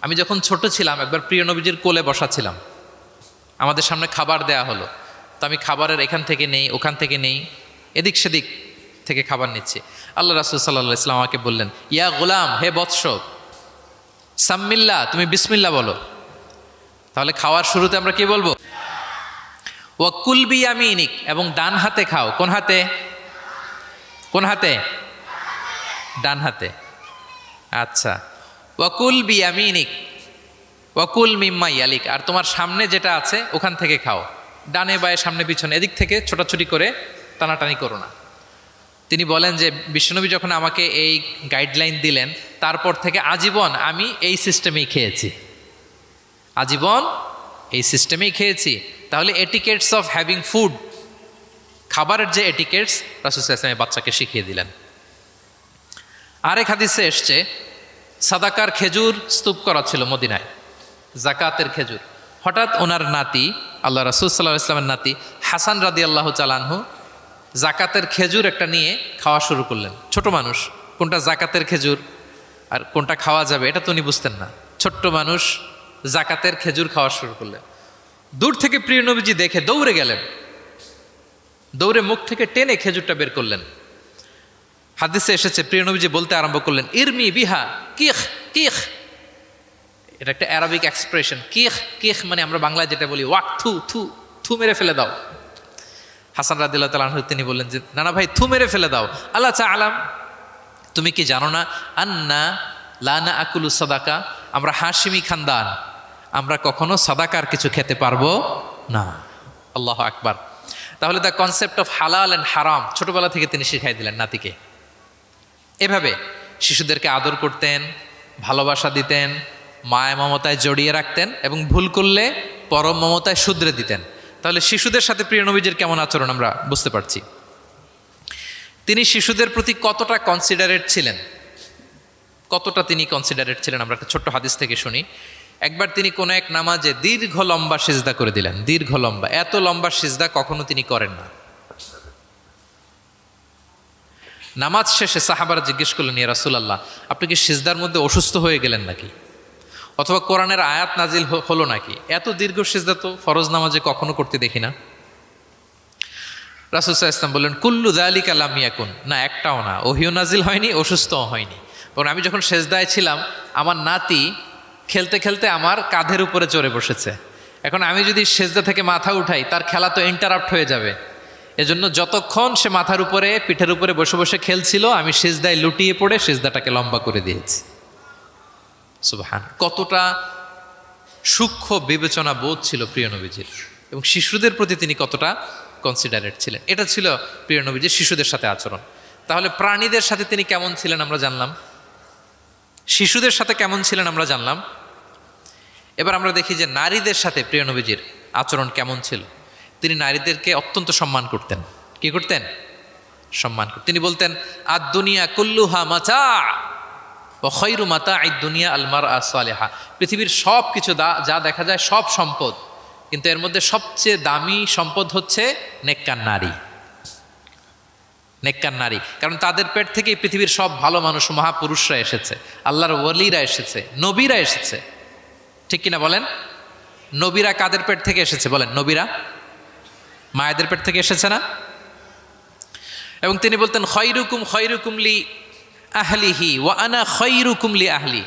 আমি যখন ছোট ছিলাম একবার প্রিয় নবীজির কোলে বসা ছিলাম, আমাদের সামনে খাবার দেয়া হলো, তো আমি খাবারের এখান থেকে নেই ওখান থেকে নেই, এদিক সেদিক থেকে খাবার নিচ্ছি। আল্লাহ রাসূল সাল্লাল্লাহু আলাইহি ওয়াসাল্লাম আমাকে বললেন, ইয়া গোলাম, হে বৎস, সাম্মিল্লাহ, তুমি বিসমিল্লাহ বলো। তাহলে খাওয়ার শুরুতে আমরা কি বলবো? ওয়া কুল বিয়ামিনিক, এবং ডান হাতে খাও। কোন হাতে? কোন হাতে? ডান হাতে। আচ্ছা। ওয়াকুল বিয়ামিনিক ওয়াকুল মিম্মা ইয়ালিক, আর তোমার সামনে যেটা আছে ওখান থেকে খাও। ডানে বায়ে সামনে পিছনে এদিক থেকে ছোটাছুটি করে টানাটানি করো না। তিনি বলেন যে বিশ্বনবী যখন আমাকে এই গাইডলাইন দিলেন, তারপর থেকে আজীবন আমি এই সিস্টেমেই খেয়েছি, আজীবন এই সিস্টেমেই খেয়েছি। তাহলে এটিকেটস অফ হ্যাভিং ফুড, খাবারের যে এটিকেটস রাসূল সাল্লাল্লাহু আলাইহি ওয়াসাল্লাম বাচ্চাকে শিখিয়ে দিলেন। আরেক হাদিসে এসছে, সাদাকার খেজুর স্তূপ করা ছিল মদিনায়, জাকাতের খেজুর। হঠাৎ ওনার নাতি, আল্লাহ রাসূল সাল্লাল্লাহু আলাইহি ওয়াসাল্লামের নাতি হাসান রাদিয়াল্লাহু তাআলা আনহু জাকাতের খেজুর একটা নিয়ে খাওয়া শুরু করলেন। ছোট মানুষ, কোনটা জাকাতের খেজুর আর কোনটা খাওয়া যাবে এটা তো উনি বুঝতেন না। ছোট্ট মানুষ জাকাতের খেজুর খাওয়া শুরু করলেন। দূর থেকে প্রিয় নবীজি দেখে দৌড়ে গেলেন, দৌড়ে মুখ থেকে টেনে খেজুরটা বের করলেন। হাদিসে এসেছে প্রিয় নবীজি বলতে আরম্ভ করলেন, ইরমি বিহা কিখ কিখ। এটা একটা অ্যারাবিক এক্সপ্রেশন। কিখ কিখ মানে আমরা বাংলায় যেটা বলি ওয়াক, থু থু, থু মেরে ফেলে দাও। হাসান রাদিয়াল্লাহু তাআলা আনহু তিনি বললেন যে না না ভাই, থু মেরে ফেলে দাও। আল্লাহ আলাম, তুমি কি জানো না, আন্না লানা আকুলু সাদাকা, আমরা হাশিমি খানদান, আমরা কখনো সাদাকার কিছু খেতে পারবো না। আল্লাহু আকবার। তাহলে দ্য কনসেপ্ট অফ হালাল অ্যান্ড হারাম ছোটবেলা থেকে তিনি শিখাই দিলেন নাতিকে। এভাবে শিশুদেরকে আদর করতেন, ভালোবাসা দিতেন, মায়া মমতায় জড়িয়ে রাখতেন এবং ভুল করলে পরম মমতায় শুধরে দিতেন। তাহলে শিশুদের সাথে প্রিয় নবীজির কেমন আচরণ আমরা বুঝতে পারছি। তিনি শিশুদের প্রতি কতটা কনসিডারেট ছিলেন, কতটা তিনি কনসিডারেট ছিলেন আমরা একটা ছোট্ট হাদিস থেকে শুনি। একবার তিনি কোনো এক নামাজে দীর্ঘ লম্বা সিজদা করে দিলেন, দীর্ঘ লম্বা, এত লম্বা সিজদা কখনো তিনি করেন না। নামাজ শেষে সাহাবারা জিজ্ঞেস করলেন, ইয়া রাসূলুল্লাহ, আপনি কি সিজদার মধ্যে অসুস্থ হয়ে গেলেন নাকি, অথবা কোরআনের আয়াত নাজিল হলো নাকি? এত দীর্ঘ সিজদা তো ফরজ নামাজে কখনো করতে দেখি না। রাসূল সাল্লাল্লাহু আলাইহি ওয়াসাল্লাম বললেন, কুল্লু যালিকা লাম ইয়াকুন, না একটাও না, ওহিও নাজিল হয়নি, অসুস্থও হয়নি। কারণ আমি যখন সেজদায় ছিলাম, আমার নাতি খেলতে খেলতে আমার কাঁধের উপরে চড়ে বসেছে। এখন আমি যদি সেজদা থেকে মাথা উঠাই, তার খেলা তো ইন্টারাপ্ট হয়ে যাবে। এজন্য যতক্ষণ সে মাথার উপরে, পিঠের উপরে বসে বসে খেলছিল, আমি সেজদায় লুটিয়ে পড়ে সেজদাটাকে লম্বা করে দিয়েছি। সুবহান, কতটা সূক্ষ্ম বিবেচনা বোধ ছিল প্রিয় নবীজির, এবং শিশুদের প্রতি তিনি কতটা কনসিডারেট ছিলেন। এটা ছিল প্রিয় নবীজির শিশুদের সাথে আচরণ। তাহলে প্রাণীদের সাথে তিনি কেমন ছিলেন আমরা জানলাম, শিশুদের সাথে কেমন ছিলেন আমরা জানলাম। এবার আমরা দেখি যে নারীদের সাথে প্রিয় নবীজির আচরণ কেমন ছিল। তিনি নারীদেরকে অত্যন্ত সম্মান করতেন। কি করতেন? সম্মান করতেন। তিনি বলতেন, আদ দুনিয়া কুল্লুহা মাতা ওয়া খায়রু মাতা'আদ দুনিয়া আল মারআ সালিহা। পৃথিবীর সব কিছু যা দেখা যায় সব সম্পদ, কিন্তু এর মধ্যে সবচেয়ে দামি সম্পদ হচ্ছে নেককার নারী। নেককার নারী, কারণ তাদের পেট থেকেই পৃথিবীর সব ভালো মানুষ, মহাপুরুষরা এসেছে, আল্লাহর ওয়ালিরা এসেছে, নবীরা এসেছে। ঠিক কিনা বলেন? নবীরা কাদের পেট থেকে এসেছে বলেন? নবীরা মায়েদের পেট থেকে এসেছে না? এবং তিনি বলতেন, খয়রুকুম খয়রুকুম লি আহলিহি ওয়া আনা খয়রুকুম লি আহলি।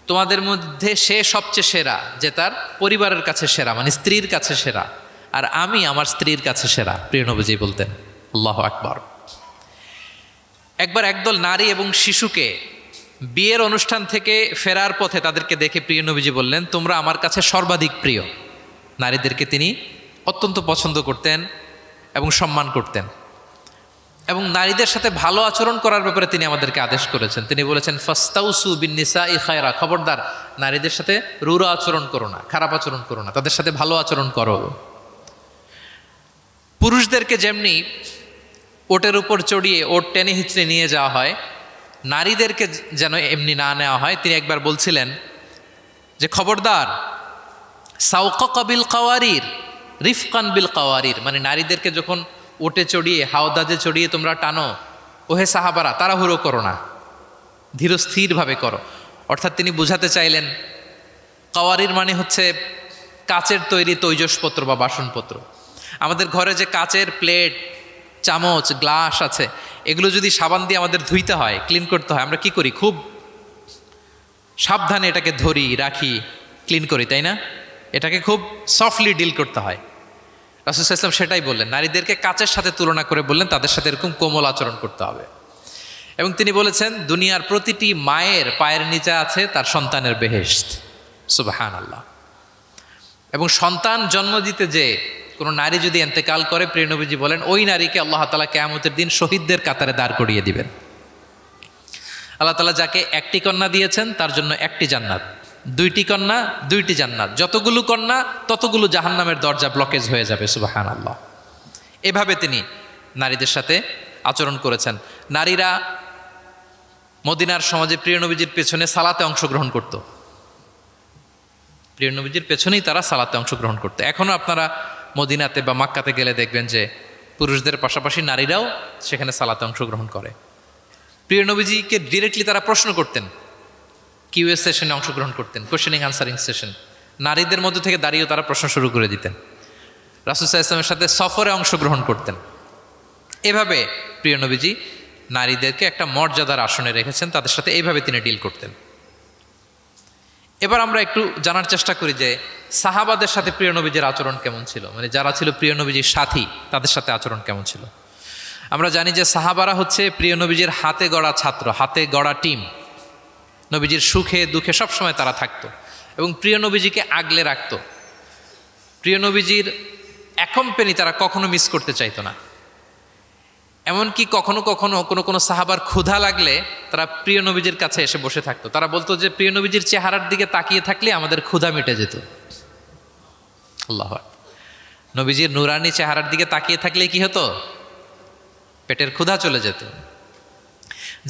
তোমাদের মধ্যে সে সবচেয়ে সেরা যে তার পরিবারের কাছে সেরা, মানে স্ত্রীর কাছে সেরা, আর আমি আমার স্ত্রীর কাছে সেরা। প্রিয় নবীজি বলতেন। আল্লাহু আকবার। একবার একদল নারী এবং শিশুকে বিয়ের অনুষ্ঠান থেকে ফেরার পথে তাদেরকে দেখে প্রিয় নবীজি বললেন, তোমরা আমার কাছে সর্বাধিক প্রিয়। নারীদেরকে তিনি অত্যন্ত পছন্দ করতেন এবং সম্মান করতেন, এবং নারীদের সাথে ভালো আচরণ করার ব্যাপারে তিনি আমাদেরকে আদেশ করেছেন। তিনি বলেছেন, ফাস্তাউসু বিন্নিসাই খায়রা, খবরদার নারীদের সাথে রূঢ় আচরণ করো না, খারাপ আচরণ করো না, তাদের সাথে ভালো আচরণ করো। পুরুষদেরকে যেমনি ওটের উপর চড়িয়ে ওট টেনে হিচড়ে নিয়ে যাওয়া হয়, নারীদেরকে যেন এমনি না নেওয়া হয়। তিনি একবার বলছিলেন যে, খবরদার সাওকা বিল কাওয়ারির রিফকান বিল কাওয়ারির, মানে নারীদেরকে যখন ওটে চড়িয়ে, হাওদাজে চড়িয়ে তোমরা টানো, ওহে সাহাবারা তাড়াহুড়ো করো না, ধীরস্থিরভাবে করো। অর্থাৎ তিনি বুঝাতে চাইলেন, কাওয়ারির মানে হচ্ছে কাচের তৈরি তৈজসপত্র বা বাসনপত্র। আমাদের ঘরে যে কাচের প্লেট, চামচ, গ্লাস আছে, এগুলো যদি সাবান দিয়ে আমাদের ধুইতে হয়, ক্লিন করতে হয়, আমরা কি করি? খুব সাবধানে এটাকে ধরি, রাখি, ক্লিন করি, তাই না? এটাকে খুব সফটলি ডিল করতে হয়। রাসূল সাল্লাল্লাহু আলাইহি ওয়াসাল্লাম সেটাই বললেন, নারীদেরকে কাচের সাথে তুলনা করে বললেন তাদের সাথে এরকম কোমল আচরণ করতে হবে। এবং তিনি বলেছেন, দুনিয়ার প্রতিটি মায়ের পায়ের নিচে আছে তার সন্তানের বেহেশত। সুবহানাল্লাহ। এবং সন্তান জন্ম দিতে যে কোনো নারী যদি ইন্তেকাল করে, প্রিয় নবীজি বলেন, ওই নারীকে আল্লাহ তাআলা কিয়ামতের দিন শহীদদের কাতারে দাঁড় করিয়ে দিবেন। আল্লাহ তাআলা যাকে একটি কন্যা দিয়েছেন তার জন্য একটি জান্নাত, দুইটি কন্যা দুইটি জান্নাত, যতগুলো কন্যা ততগুলো জাহান্নামের দরজা ব্লকেজ হয়ে যাবে। সুবহানাল্লাহ। এভাবে তিনি নারীদের সাথে আচরণ করেছেন। নারীরা মদিনার সমাজে প্রিয় নবীজির পেছনে সালাতে অংশগ্রহণ করত। প্রিয় নবীজির পেছনেই তারা সালাতে অংশগ্রহণ করতো। এখনও আপনারা মদিনাতে বা মাক্কাতে গেলে দেখবেন যে পুরুষদের পাশাপাশি নারীরাও সেখানে সালাতে অংশগ্রহণ করে। প্রিয় নবীজিকে ডিরেক্টলি তারা প্রশ্ন করতেন, কিউএস সেশনে অংশগ্রহণ করতেন, কোয়েশ্চেনিং আনসারিং সেশন। নারীদের মধ্য থেকে দাঁড়িয়েও তারা প্রশ্ন শুরু করে দিতেন। রাসূল সাল্লাল্লাহু আলাইহি ওয়াসাল্লামের সাথে সফরে অংশগ্রহণ করতেন। এভাবে প্রিয় নবীজি নারীদেরকে একটা মর্যাদার আসনে রেখেছেন, তাদের সাথে এইভাবে তিনি ডিল করতেন। এবার আমরা একটু জানার চেষ্টা করি যে সাহাবাদের সাথে প্রিয় নবীজির আচরণ কেমন ছিল, মানে যারা ছিল প্রিয় নবীজির সাথী তাদের সাথে আচরণ কেমন ছিল। আমরা জানি যে সাহাবারা হচ্ছে প্রিয় নবীজির হাতে গড়া ছাত্র, হাতে গড়া টিম। নবীজির সুখে দুঃখে সবসময় তারা থাকতো এবং প্রিয় নবীজিকে আগলে রাখতো। প্রিয় নবীজির অ্যাকম্পেনি তারা কখনো মিস করতে চাইতো না। এমনকি কখনো কখনো কোনো সাহাবার ক্ষুধা লাগলে তারা প্রিয় নবীজির কাছে এসে বসে থাকতো। তারা বলতো যে প্রিয় নবীজির চেহারার দিকে তাকিয়ে থাকলে আমাদের ক্ষুধা মিটে যেত। আল্লাহু আকবার। নবীজির নুরানি চেহারার দিকে তাকিয়ে থাকলে কি হতো? পেটের ক্ষুধা চলে যেত।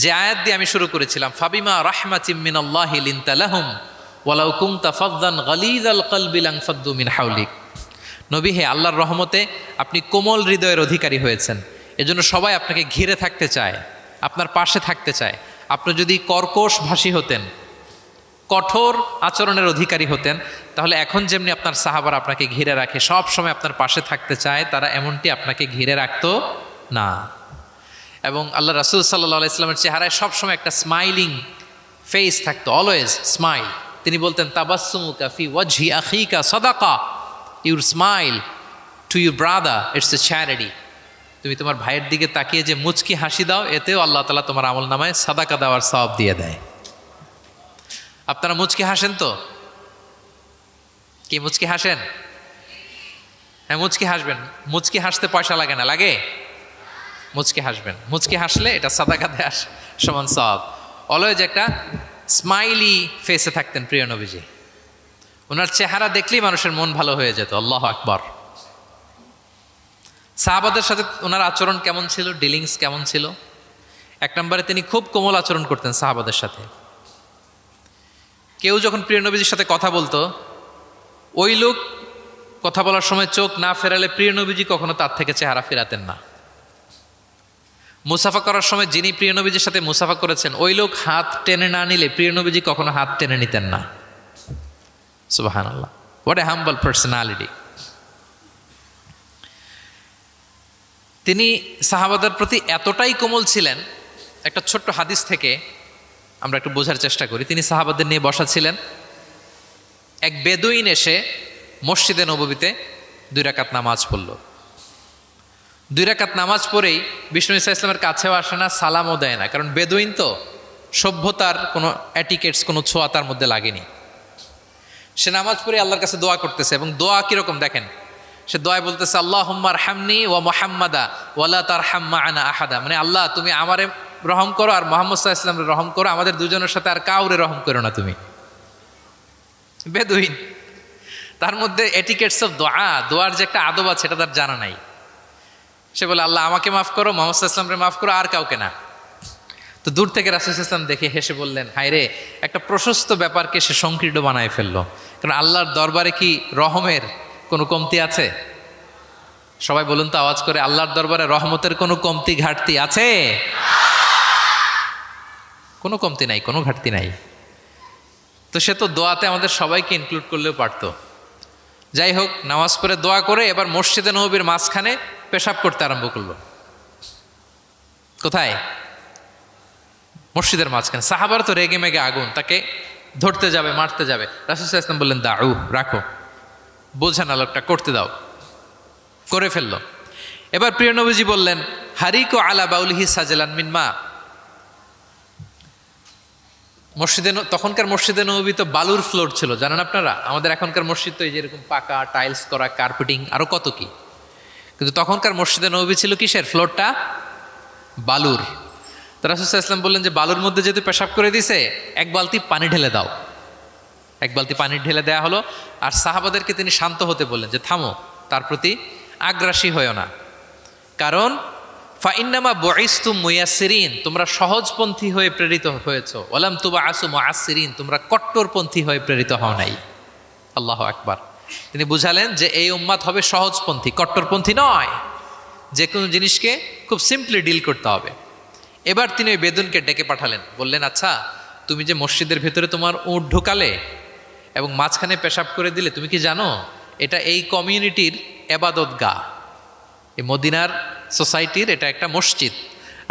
যে আয়াত দিয়ে আমি শুরু করেছিলাম, ফাবিমা রাহমাতিম মিনাল্লাহি লিনতা লাহুম ওয়ালাউ কুনতা ফাযযান গালিযাল কলবি লানফাদ্দু মিন হাওলিক। নবী হে, আল্লাহর রহমতে আপনি কোমল হৃদয়ের অধিকারী হয়েছেন, এজন্য সবাই আপনাকে ঘিরে থাকতে চায়, আপনার পাশে থাকতে চায়। আপনি যদি কর্কশ ভাষী হতেন, কঠোর আচরণের অধিকারী হতেন, তাহলে এখন যেমনি আপনার সাহাবারা আপনাকে ঘিরে রাখে, সব সময় আপনার পাশে থাকতে চায়, তারা এমনটি আপনাকে ঘিরে রাখতো না। এবং আল্লাহ রাসূল সাল্লাল্লাহু আলাইহি ওয়াসাল্লামের চেহারায় সবসময় একটা স্মাইলিং ফেস থাকতো, অলওয়েজ স্মাইল। তিনি বলতেন, তাবাসসুমুকা ফি ওয়াজহি আখিকা সাদাকা, your smile to your brother it's a charity. তুমি তোমার ভাইয়ের দিকে তাকিয়ে যে মুচকি হাসি দাও, এতেও আল্লাহ তাআলা তোমার আমল নামায় সাদাকা দেওয়ার সওয়াব দিয়ে দেয়। আপনারা মুচকি হাসেন তো? কি মুচকি হাসেন? হ্যাঁ, মুচকি হাসবেন। মুচকি হাসতে পয়সা লাগে না, লাগে? মুচকি হাসবেন। মুচকি হাসলে এটা সাদাকা দেওয়ার সমান সওয়াব। অলওয়েজ একটা স্মাইলি ফেসে থাকতেন প্রিয় নবীজি। ওনার চেহারা দেখলেই মানুষের মন ভালো হয়ে যেত। আল্লাহু আকবার। সাহাবাদের সাথে ওনার আচরণ কেমন ছিল, ডিলিংস কেমন ছিল? এক নম্বরে তিনি খুব কোমল আচরণ করতেন সাহাবাদের সাথে। কেউ যখন প্রিয় নবীজির সাথে কথা বলতো, ওই লোক কথা বলার সময় চোখ না ফেরালে প্রিয় নবীজি কখনো তার থেকে চেহারা ফেরাতেন না। মুসাফা করার সময় যিনি প্রিয় নবীজির সাথে মুসাফা করেছেন, ওই লোক হাত টেনে না নিলে প্রিয় নবীজি কখনো হাত টেনে নিতেন না। সুবহানাল্লাহ, হোয়াট এ হাম্বল পার্সোনালিটি। তিনি সাহাবাদের প্রতি এতটাই কোমল ছিলেন, একটা ছোট্ট হাদিস থেকে আমরা একটু বোঝার চেষ্টা করি। তিনি সাহাবাদের নিয়ে বসা ছিলেন, এক বেদুইন এসে মসজিদে নববীতে 2 রাকাত নামাজ পড়ল। 2 রাকাত নামাজ পড়েই বিষ্ণু ইসা ইসলামের কাছেও আসে না, সালামও দেয় না, কারণ বেদুইন তো, সভ্যতার কোনো অ্যাটিকেটস, কোনো ছোঁয়া তার মধ্যে লাগেনি। সে নামাজ পড়ে আল্লাহর কাছে দোয়া করতেছে, এবং দোয়া কিরকম দেখেন, সে দোয়ায় বলতেছে, আল্লাহুম্মা আরহামনি ওয়া মুহাম্মাদা ওয়ালা তারহাম মা'আনা আহাদা, মানে আল্লাহ তুমি আমারে রহম করো আর মুহাম্মদ সাল্লাল্লাহু আলাইহি ওয়াসাল্লামকে রহম করো, আমাদের দুজনের সাথে আর কাউরে রহম করো না তুমি। বেদুইন, তার মধ্যে এটিকেটস অফ দোয়া, দোয়ার যে একটা আদব আছে এটা তার জানা নাই। সে বলে, আল্লাহ আমাকে মাফ করো, মুহাম্মদ সাল্লাল্লাহু আলাইহি ওয়াসাল্লামকে মাফ করো, আর কাউকে না। তো দূর থেকে রাসূল সাল্লাল্লাহু আলাইহি ওয়াসাল্লাম দেখে হেসে বললেন, হায় রে, একটা প্রশস্ত ব্যাপারকে সে সংকীর্ণ বানায় ফেললো। কারণ আল্লাহর দরবারে কি রহমের কোনো কমতি আছে? সবাই বলুন তো আওয়াজ করে, আল্লাহর দরবারে রহমতের কোনো কমতি ঘাটতি আছে? কোনো কমতি নাই, কোনো ঘাটতি নাই। তো সে তো দোয়াতে আমাদের সবাইকে ইনক্লুড করলেও পারতো। যাই হোক, নামাজ পড়ে দোয়া করে এবার মসজিদে নববীর মাঝখানে পেশাব করতে আরম্ভ করলো। কোথায়? মসজিদের মাঝখানে। সাহাবার তো রেগে মেগে আগুন, তাকে ধরতে যাবে, মারতে যাবে। রাসূল সাল্লাল্লাহু আলাইহি ওয়াসাল্লাম বললেন, দাউ, রাখো, বোঝা না লোকটা, করতে দাও। করে ফেললো। এবার প্রিয় নবীজি বললেন, হারিকো আলা বাউলিহি সাজলান মিন মা। মসজিদে, তখনকার মসজিদে নববী তো বালুর ফ্লোর ছিল, জানেন আপনারা? আমাদের এখনকার মসজিদ তো এই যেরকম পাকা টাইলস করা, কার্পেটিং, আরো কত কি, কিন্তু তখনকার মসজিদে নববী ছিল কিসের? ফ্লোরটা বালুর। তো রাসূল সাল্লাল্লাহু আলাইহি ওয়াসাল্লাম বললেন যে, বালুর মধ্যে যেহেতু পেশাব করে দিছে, 1 বালতি পানি ঢেলে দাও। 1 বালতি পানি ঢেলে দেওয়া হলো। আর সাহাবাদেরকে তিনি শান্ত হতে বললেন যে, থামো, তার প্রতি আগ্রাসী হয়েও না, কারণ ফাইন্নামা বুইসতুম মুয়াসসিরিন, তোমরা সহজপন্থী হয়ে প্রেরিত হয়েছো। ওয়ালাম তুবআসু মুআসসিরিন, তোমরা কট্টরপন্থী হয়ে প্রেরিত হও নাই। আল্লাহু আকবার। তিনি বুঝালেন যে এই উম্মাত হবে সহজপন্থী, কট্টরপন্থী নয়। যে কোনো জিনিসকে খুব সিম্পলি ডিল করতে হবে। এবার তিনি ওই বেদুনকে ডেকে পাঠালেন, বললেন, আচ্ছা, তুমি যে মসজিদের ভেতরে তোমার উট ঢোকালে এবং মাঝখানে পেশাব করে দিলে, তুমি কি জানো এটা এই কমিউনিটির ইবাদতগাহ, এই মদিনার সোসাইটির এটা একটা মসজিদ।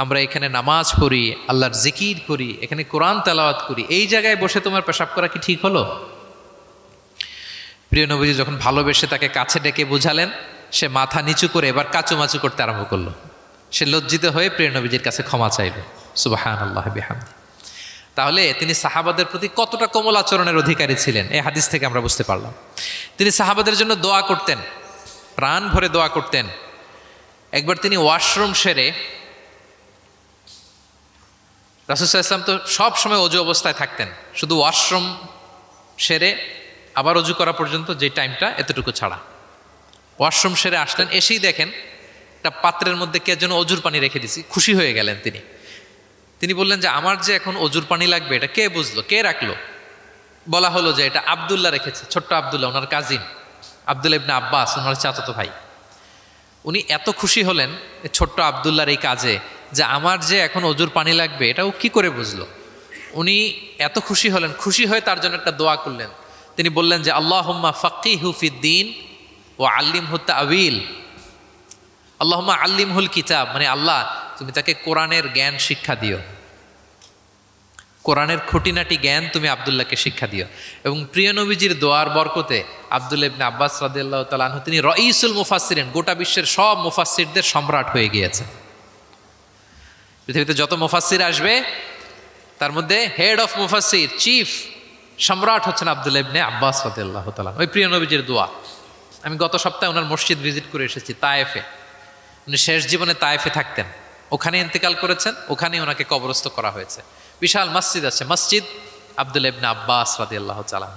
আমরা এখানে নামাজ পড়ি, আল্লাহর জিকির করি, এখানে কোরআন তেলাওয়াত করি, এই জায়গায় বসে তোমার পেশাব করা কি ঠিক হলো? প্রিয় নবীজি যখন ভালোবেসে তাকে কাছে ডেকে বুঝালেন, সে মাথা নিচু করে এবার কাচুমাচু করতে আরম্ভ করলো। সে লজ্জিত হয়ে প্রিয় নবীজির কাছে ক্ষমা চাইল। সুবহানাল্লাহ বিহামদি। তাহলে তিনি সাহাবাদের প্রতি কতটা কোমল আচরণের অধিকারী ছিলেন, এই হাদিস থেকে আমরা বুঝতে পারলাম। তিনি সাহাবাদের জন্য দোয়া করতেন, প্রাণ ভরে দোয়া করতেন। একবার তিনি ওয়াশরুম সেরে, রাসূল সাল্লাল্লাহু আলাইহি ওয়াসাল্লাম তো সব সময় অজু অবস্থায় থাকতেন, শুধু ওয়াশরুম সেরে আবার অজু করা পর্যন্ত যে টাইমটা, এতটুকু ছাড়া। ওয়াশরুম সেরে আসলেন, এসেই দেখেন একটা পাত্রের মধ্যে কে যেন অজুর পানি রেখে দিছি, খুশি হয়ে গেলেন তিনি। তিনি বললেন যে আমার যে এখন অজুর পানি লাগবে এটা কে বুঝলো, কে রাখলো? বলা হলো যে এটা আব্দুল্লাহ রেখেছে, ছোট্ট আব্দুল্লাহ, ওনার কাজিন আব্দুল্লাহ ইবনে আব্বাস, ওনার চাচাতো ভাই। উনি এত খুশি হলেন ছোট্ট আব্দুল্লাহর এই কাজে যে আমার যে এখন অজুর পানি লাগবে এটাও কি করে বুঝলো। উনি এত খুশি হলেন, খুশি হয়ে তার জন্য একটা দোয়া করলেন। তিনি বললেন যে আল্লাহুম্মা ফাক্কিহু ফিদ্দীন ওয়া আল্লিমহু তা'ওয়িল, আল্লাহুম্মা আল্লিমহুল কিতাব, মানে আল্লাহ তুমি তাকে কোরআনের জ্ঞান শিক্ষা দিও, কোরআনের খুঁটিনাটি জ্ঞান তুমি আব্দুল্লাহকে শিক্ষা দিও। এবং প্রিয় নবীজির দোয়ার বরকতে আব্দুল্লাহ ইবনে আব্বাস রাদিয়াল্লাহু তাআলা আনহু তিনি রাইসুল মুফাসসিরিন, গোটা বিশ্বের সব মুফাসসিরদের সম্রাট হয়ে গিয়েছে। পৃথিবীতে যত মুফাসসির আসবে তার মধ্যে হেড অফ মুফাসসির, চিফ সম্রাট হচ্ছেন আব্দুল্লাহ ইবনে আব্বাস রাদিয়াল্লাহু তাআলা। ওই প্রিয় নবীজির দোয়া। আমি গত সপ্তাহে ওনার মসজিদ ভিজিট করে এসেছি, তায়েফে। উনি শেষ জীবনে তায়েফে থাকতেন, ওখানে ইন্তেকাল করেছেন, ওখানেই ওনাকে কবরস্থ করা হয়েছে। বিশাল মসজিদ আছে, মসজিদ আব্দুল্লাহ ইবনে আব্বাস রাদিয়াল্লাহু তাআলা।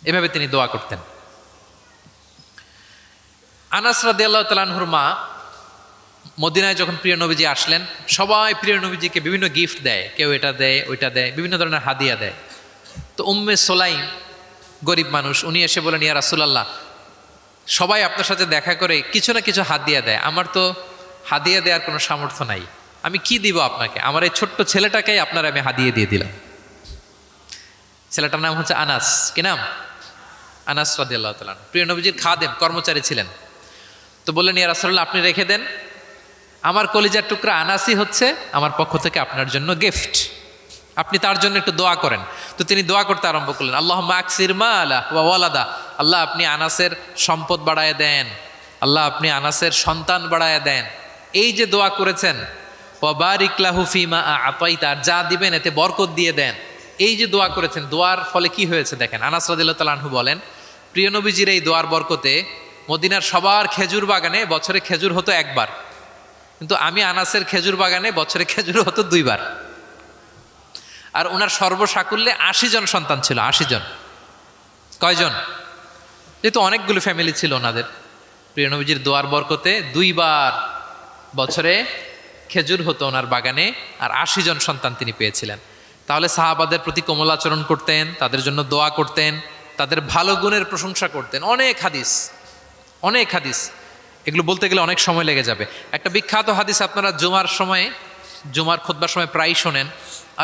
এভাবে তিনি দোয়া করতেন। আনাস রাদিয়াল্লাহু তাআলা আনহুর মা মদিনায় যখন প্রিয় নবীজি আসলেন, সবাই প্রিয় নবীজিকে বিভিন্ন গিফট দেয়, কেউ এটা দেয় ওইটা দেয়, বিভিন্ন ধরনের হাদিয়া দেয়। তো উম্মে সোলাইম গরিব মানুষ, উনি এসে বলেন ইয়া রাসূলুল্লাহ, সবাই আপনার সাথে দেখা করে কিছু না কিছু হাদিয়া দেয়, আমার তো হাদিয়া দেওয়ার কোনো সামর্থ্য নাই, আমি কি দিব আপনাকে? আমার এই ছোট্ট ছেলেটাকেই আপনার আমি হাদিয়ে দিয়ে দিলাম। ছেলেটার নাম হচ্ছে আনাস। কি নাম? আনাস রাদিয়াল্লাহু তাআলা। প্রিয় নবীজির খাদেম, কর্মচারী ছিলেন। তো বললেন ইয়া রাসূলুল্লাহ, আপনি রেখে দেন, আমার কলিজার টুকরা আনাসই হচ্ছে আমার পক্ষ থেকে আপনার জন্য গিফট, আপনি তার জন্য একটু দোয়া করেন। তো তিনি দোয়া করতে আরম্ভ করলেন, আল্লাহুম্মা আকসির মালা ওয়া ওয়ালাদা, আল্লাহ আপনি আনাসের সম্পদ বাড়ায় দেন, আল্লাহ আপনি আনাসের সন্তান বাড়ায় দেন। এই যে দোয়া করেছেন, ওয়া বারিক লাহু ফিমা আতাইতা, যা দিবেন এতে বরকত দিয়ে দেন, এই যে দোয়া করেছেন, দোয়ার ফলে কি হয়েছে দেখেন। আনাস রাদিয়াল্লাহু তাআলা আনহু বলেন, প্রিয় নবীজির এই দোয়ার বরকতে মদিনার সবার খেজুর বাগানে বছরে খেজুর হতো একবার, কিন্তু আমি আনাসের খেজুর বাগানে বছরে খেজুর হতো 2 বার। আর ওনার সর্বসাকুল্যে 80 জন সন্তান ছিল। 80 জন। কয়জন? যেহেতু অনেকগুলো ফ্যামিলি ছিল ওনাদের, প্রিয় নবীজির দোয়ার বরকতে 2 বার বছরে খেজুর হতো ওনার বাগানে, আর 80 জন সন্তান তিনি পেয়েছিলেন। তাহলে সাহাবাদের প্রতি কোমলাচরণ করতেন, তাদের জন্য দোয়া করতেন, তাদের ভালো গুণের প্রশংসা করতেন। অনেক হাদিস, অনেক হাদিস, এগুলো বলতে গেলে অনেক সময় লেগে যাবে। একটা বিখ্যাত হাদিস আপনারা জুমার সময়, জুমার খুতবার সময় প্রায় শোনেন,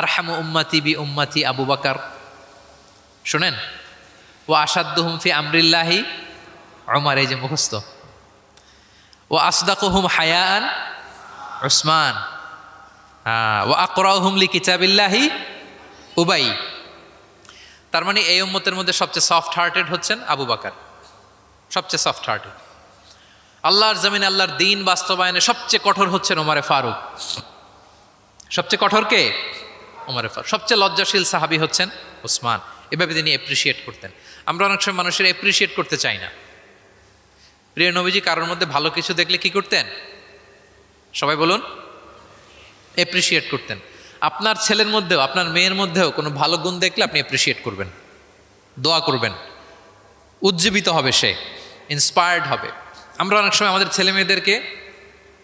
আরহামু উম্মতি বি উম্মতি আবু বকর, শোনেন? ও আসাদ্দুহুম ফি আমরিল্লাহি উমর, এই যে মুখস্থ। ও আসদাকুহুম হায়াআন উসমান, ও আকরাউহুম লিকিতাবিল্লাহি উবাই। তার মানে এই উম্মতের মধ্যে সবচেয়ে সফট হার্টেড হচ্ছেন আবু বকর, সবচেয়ে সফট হার্টেড। আল্লাহর জমিনে আল্লাহর দ্বীন বাস্তবায়নে সবচেয়ে কঠোর হচ্ছেন ওমরে ফারুক। সবচেয়ে কঠোর কে? ওমরে ফারুক। সবচেয়ে লজ্জাশীল সাহাবী হচ্ছেন উসমান। এভাবে তিনি অ্যাপ্রিসিয়েট করতেন। আমরা অনেক সময় মানুষের অ্যাপ্রিসিয়েট করতে চাই না। প্রিয় নবীজি কারোর মধ্যে ভালো কিছু দেখলে কি করতেন? সবাই বলুন, অ্যাপ্রিসিয়েট করতেন। আপনার ছেলের মধ্যেও, আপনার মেয়ের মধ্যেও কোনো ভালো গুণ দেখলে আপনি অ্যাপ্রিসিয়েট করবেন, দোয়া করবেন, উজ্জীবিত হবে সে, ইন্সপায়ার্ড হবে। আমরা অনেক সময় আমাদের ছেলে মেয়েদেরকে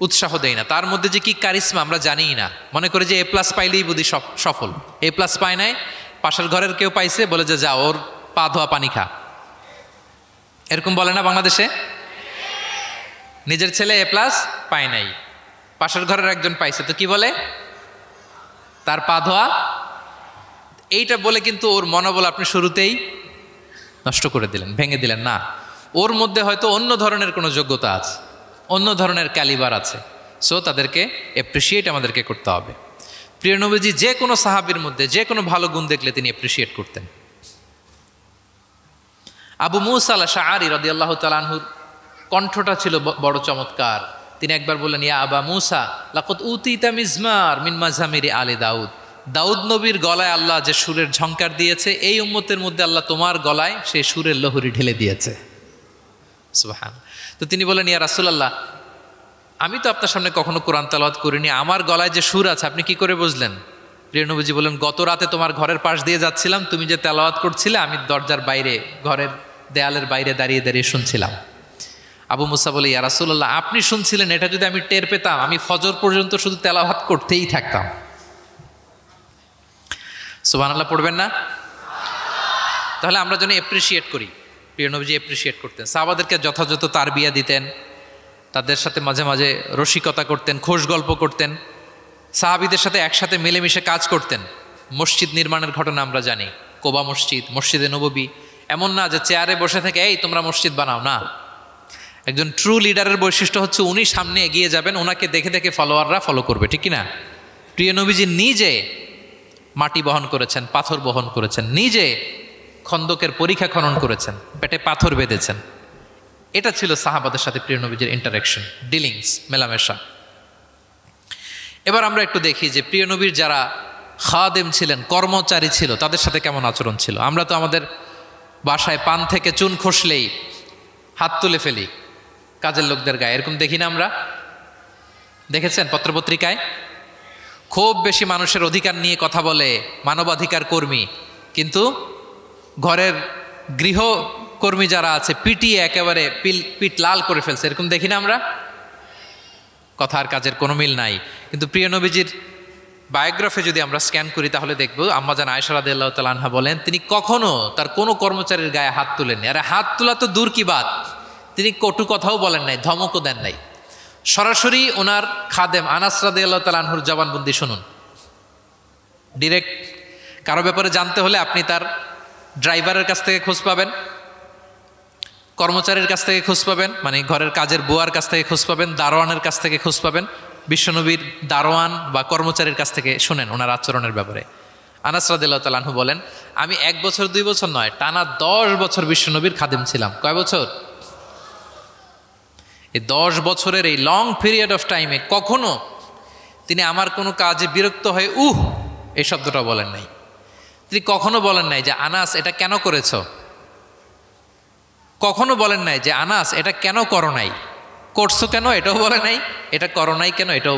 উৎসাহ দেই না, তার মধ্যে যে কি কারিশমা আমরা জানিই না, মনে করি যে A+ পাইলেই বুঝি সফল। A+ পায় নাই, পাশের ঘরের কেউ পাইছে, বলে যে যা ওর পা ধোয়া পানি খা, এরকম বলে না বাংলাদেশে? নিজের ছেলে A+ পায় নাই, পাশের ঘরের একজন পাইছে, তো কি বলে? তার পা ধোয়া। এইটা বলে কিন্তু ওর মনোবল আপনি শুরুতেই নষ্ট করে দিলেন, ভেঙে দিলেন। না, ওর মধ্যে হয়তো অন্য ধরনের কোনো যোগ্যতা আছে, অন্য ধরনের ক্যালিবার আছে। সো তাদেরকে অ্যাপ্রিসিয়েট আমাদেরকে করতে হবে। প্রিয় নবীজি যে কোনো সাহাবীর মধ্যে যে কোনো ভালো গুণ দেখলে তিনি অ্যাপ্রিসিয়েট করতেন। আবু মুসা আল-আশআরী রাদিয়াল্লাহু তাআলা আনহুর কণ্ঠটা ছিল বড় চমৎকার। তিনি একবার বললেন, ইয়া আবা মুসা লাকাদ উতিতা মিজমার মিন মাজামিরি আলি দাউদ, দাউদ নবীর গলায় আল্লাহ যে সুরের ঝংকার দিয়েছে, এই উম্মতের মধ্যে আল্লাহ তোমার গলায় সেই সুরের লহরী ঢেলে দিয়েছে। সুবহান। তো তিনি বলেন, ইয়া রাসূলুল্লাহ, আমি তো আপনার সামনে কখনো কোরআন তেলাওয়াত করিনি, আমার গলায় যে সুর আছে আপনি কি করে বুঝলেন? প্রিয় নবীজি বলেন, গত রাতে তোমার ঘরের পাশ দিয়ে যাচ্ছিলাম, তুমি যে তেলাওয়াত করছিলে আমি দরজার বাইরে, ঘরের দেয়ালের বাইরে দাঁড়িয়ে দাঁড়িয়ে শুনছিলাম। আবু মুসা বলে, ইয়া রাসূলুল্লাহ, আপনি শুনছিলেন, এটা যদি আমি টের পেতাম আমি ফজর পর্যন্ত শুধু তেলাওয়াত করতেই থাকতাম। সুবহানাল্লাহ পড়বেন না? তাহলে আমরা যেন এপ্রিসিয়েট করি, প্রিয় নবীজি এপ্রিসিয়েট করতেন, সাহাবাদেরকে যথাযথ তারবিয়া দিতেন, তাদের সাথে মাঝে মাঝে রসিকতা করতেন, খোশ গল্প করতেন, সাহাবীদের সাথে একসাথে মিলেমিশে কাজ করতেন। মসজিদ নির্মাণের ঘটনা আমরা জানি, কোবা মসজিদ, মসজিদে নববী। এমন না যে চেয়ারে বসে থেকে এই তোমরা মসজিদ বানাও, না। একজন ট্রু লিডারের বৈশিষ্ট্য হচ্ছে উনি সামনে এগিয়ে যাবেন, ওনাকে দেখে দেখে ফলোয়াররা ফলো করবে, ঠিক কি না? প্রিয় নবীজি নিজে মাটি বহন করেছেন, পাথর বহন করেছেন, নিজে খন্দকের পরীক্ষা খনন করেছেন, পেটে পাথর বেঁধেছেন। এটা ছিল সাহাবাদের সাথে প্রিয় নবীজির ইন্টারাকশন, ডিলিংস, মেলামেশা। এবার আমরা একটু দেখি যে প্রিয় নবীর যারা খাদেম ছিলেন, কর্মচারী ছিল, তাদের সাথে কেমন আচরণ ছিল। আমরা তো আমাদের বাসায় পান থেকে চুন খসলেই হাত তুলে ফেলি কাজের লোকদের গায়ে, এরকম দেখি না আমরা? দেখেছেন পত্রপত্রিকায়? খুব বেশি মানুষের অধিকার নিয়ে কথা বলে, মানবাধিকার কর্মী, কিন্তু ঘরের গৃহকর্মী যারা আছে পিটিয়ে একেবারে পিঠ লাল করে ফেলছে, এরকম দেখি না আমরা? কথার কাজের কোনো মিল নাই। কিন্তু প্রিয় নবীজির বায়োগ্রাফি যদি আমরা স্ক্যান করি তাহলে দেখব আম্মাজান আয়েশা রাদিয়াল্লাহু তাআলা আনহা বলেন, তিনি কখনো তার কোনো কর্মচারীর গায়ে হাত তুলেননি। আরে হাত তোলা তো দূর কি বাত, তিনি কটু কথাও বলেন নাই, ধমকও দেন নাই। সরাসরি ওনার খাদেম আনাস রাদিয়াল্লাহু তাআলা আনহুর জবানবন্দি শুনুন। ডিরেক্ট কারো ব্যাপারে জানতে হলে আপনি তার ড্রাইভারের কাছ থেকে খোঁজ পাবেন, কর্মচারীর কাছ থেকে খোঁজ পাবেন, মানে ঘরের কাজের বুয়ার কাছ থেকে খোঁজ পাবেন, দারোয়ানের কাছ থেকে খোঁজ পাবেন। বিশ্বনবীর দারোয়ান বা কর্মচারীর কাছ থেকে শুনেন ওনার আচরণের ব্যাপারে। আনাস রাদিয়াল্লাহু তাআলা আনহু বলেন, আমি 1 বছর 2 বছর নয়, টানা 10 বছর বিশ্বনবীর খাদেম ছিলাম। কয় বছর? এই 10 বছরের এই লং পিরিয়ড অফ টাইমে কখনো তিনি আমার কোনো কাজে বিরক্ত হয়ে এই শব্দটা বলেন নাই। তিনি কখনো বলেন নাই যে আনাস এটা কেন করেছ, কখনো বলেন নাই যে আনাস এটা কেন করো নাই, করছো কেন এটাও বলে নাই, এটা করো নাই কেন এটাও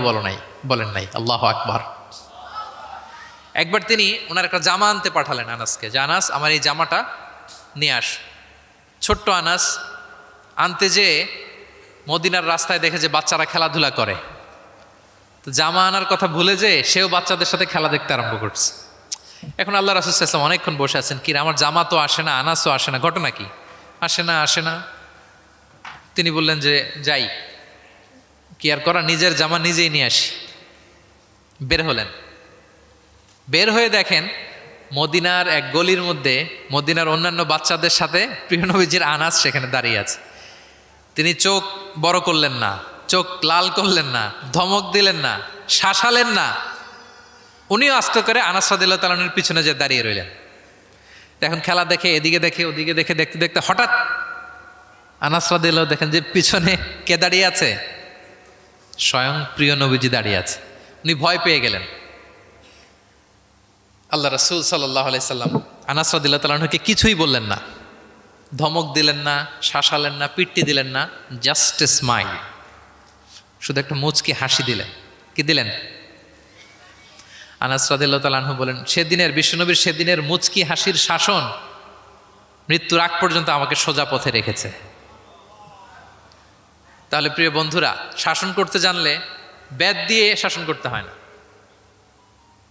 বলেন নাই। আল্লাহু আকবার। একবার তিনি ওনার একটা জামা আনতে পাঠালেন আনাসকে, যে আনাস আমার এই জামাটা নিয়ে আস। ছোট্ট আনাস আনতে যেয়ে মদিনার রাস্তায় দেখে যে বাচ্চারা খেলাধুলা করে, তো জামা আনার কথা ভুলে যেয়ে সেও বাচ্চাদের সাথে খেলা দেখতে আরম্ভ করছে। এখন আল্লাহ রাসূল সাল্লাল্লাহু আলাইহি ওয়াসাল্লাম অনেকক্ষণ বসে আছেন, কি আমার জামা তো আসে না, আনাসও আসে না, ঘটনা কি? আসে না। তিনি বললেন যে যাই, কি আর করা, নিজের জামা নিজেই নিয়ে আসি। বের হলেন, বের হয়ে দেখেন মদিনার এক গলির মধ্যে মদিনার অন্যান্য বাচ্চাদের সাথে প্রিয় নবীজির আনাস সেখানে দাঁড়িয়ে আছে। তিনি চোখ বড় করলেন না, চোখ লাল করলেন না, ধমক দিলেন না, শাসালেন না, উনিও আস্তে করে আনাস রাদিয়াল্লাহু তাআলা আনহুর পিছনে যে দাঁড়িয়ে রইলেন। এখন খেলা দেখে এদিকে দেখে ওদিকে দেখে দেখতে দেখতে হঠাৎ আনাস রাদিয়াল্লাহু দেখেন যে পিছনে কে দাঁড়িয়ে আছে, স্বয়ং প্রিয় নবীজি দাঁড়িয়ে আছে। উনি ভয় পেয়ে গেলেন। আল্লাহ রাসূল সাল্লাল্লাহু আলাইহি সাল্লাম আনাস রাদিয়াল্লাহু তাআলা আনহুকে কিছুই বললেন না, ধমক দিলেন না, শাসালেন না, পিট্টি দিলেন না, জাস্ট এ স্মাইল, শুধু একটা মুচকি হাসি দিলেন। কি দিলেন? আনাস রাদিয়াল্লাহু তাআলা আনহু বলেন, সেদিনের বিশ্বনবীর সেদিনের মুচকি হাসির শাসন মৃত্যুর আগ পর্যন্ত আমাকে সোজা পথে রেখেছে। তাহলে প্রিয় বন্ধুরা, শাসন করতে জানলে বেত দিয়ে শাসন করতে হয় না,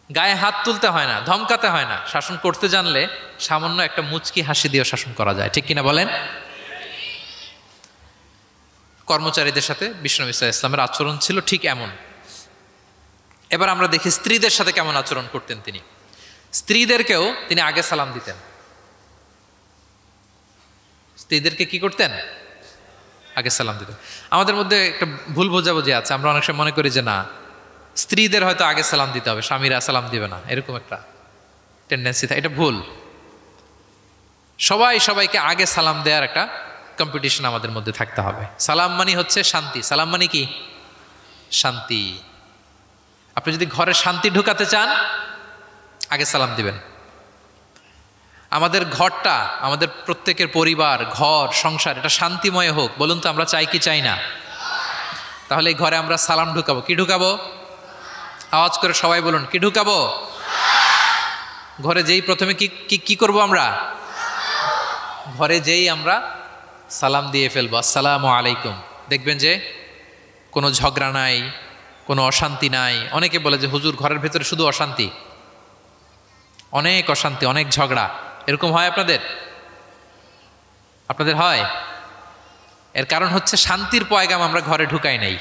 গায়ে হাত তুলতে হয় না, ধমকাতে হয় না। শাসন করতে জানলে সামান্য একটা মুচকি হাসি দিয়ে শাসন করা যায়, ঠিক কিনা বলেন? কর্মচারীদের সাথে বিশ্বনবী সাল্লাল্লাহু আলাইহি ওয়াসাল্লামের আচরণ ছিল ঠিক এমন। এবার আমরা দেখি স্ত্রীদের সাথে কেমন আচরণ করতেন তিনি। স্ত্রীদেরকেও তিনি আগে সালাম দিতেন। স্ত্রীদেরকে কি করতেন? আগে সালাম দিতেন। আমাদের মধ্যে একটা ভুল বোঝাবুঝি আছে, আমরা অনেক সময় মনে করি যে না, স্ত্রীদের হয়তো আগে সালাম দিতে হবে, স্বামীরা সালাম দিবে না, এরকম একটা টেন্ডেন্সি থাকে। এটা ভুল। সবাইকে আগে সালাম দেওয়ার একটা কম্পিটিশন আমাদের মধ্যে থাকতে হবে। সালাম মানে হচ্ছে শান্তি। সালাম মানে কি? শান্তি। আপনি যদি ঘরে শান্তি ঢুকাতে চান আগে সালাম দিবেন। আমাদের ঘরটা, আমাদের প্রত্যেকের পরিবার, ঘর, সংসার, এটা শান্তিময় হোক। বলুন তো আমরা চাই কি চাই না? তাহলে এই ঘরে আমরা সালাম ঢুকাবো। কি ঢুকাবো? আওয়াজ করে সবাই বলুন, কি ঢুকাবো? ঘরে যেই প্রথমে কি করব আমরা? ঘরে যেই আমরা সালাম দিয়ে ফেলবো, আসসালামু আলাইকুম। দেখবেন যে কোনো ঝগড়া নাই, কোনো অশান্তি নাই। অনেকে বলে যে হুজুর ঘরের ভেতরে শুধু অশান্তি, অনেক অশান্তি, অনেক ঝগড়া। এরকম হয় আপনাদের? আপনাদের হয়? এর কারণ হচ্ছে শান্তির পয়গাম আমরা ঘরে ঢুকাই নাই।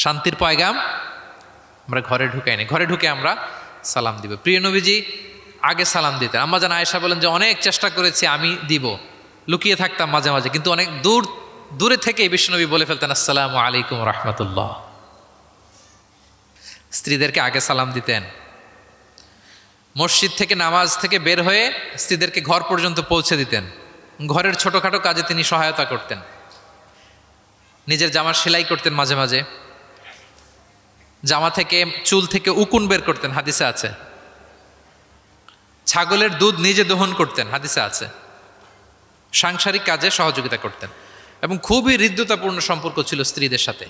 শান্তির পয়গাম আমরা ঘরে ঢুকাই নাই। ঘরে ঢুকে আমরা সালাম দিব। প্রিয় নবীজি আগে সালাম দিতেন। আম্মা জান আয়েশা বলেন যে অনেক চেষ্টা করেছি আমি দিব, লুকিয়ে থাকতাম মাঝে মাঝে, কিন্তু অনেক দূরে থেকে বিশ্বনবী বলে ফেলতেন আসসালামু আলাইকুম রহমতুল্লাহ। স্ত্রীদেরকে আগে সালাম দিতেন। মসজিদ থেকে নামাজ থেকে বের হয়ে স্ত্রীদেরকে ঘর পর্যন্ত পৌঁছে দিতেন। ঘরের ছোটোখাটো কাজে তিনি সহায়তা করতেন। নিজের জামার সেলাই করতেন, মাঝে মাঝে জামা থেকে চুল থেকে উকুন বের করতেন, হাদিসে আছে। ছাগলের দুধ নিজে দহন করতেন, হাদিসে আছে। সাংসারিক কাজে সহযোগিতা করতেন এবং খুবই হৃদ্যতাপূর্ণ সম্পর্ক ছিল স্ত্রীদের সাথে।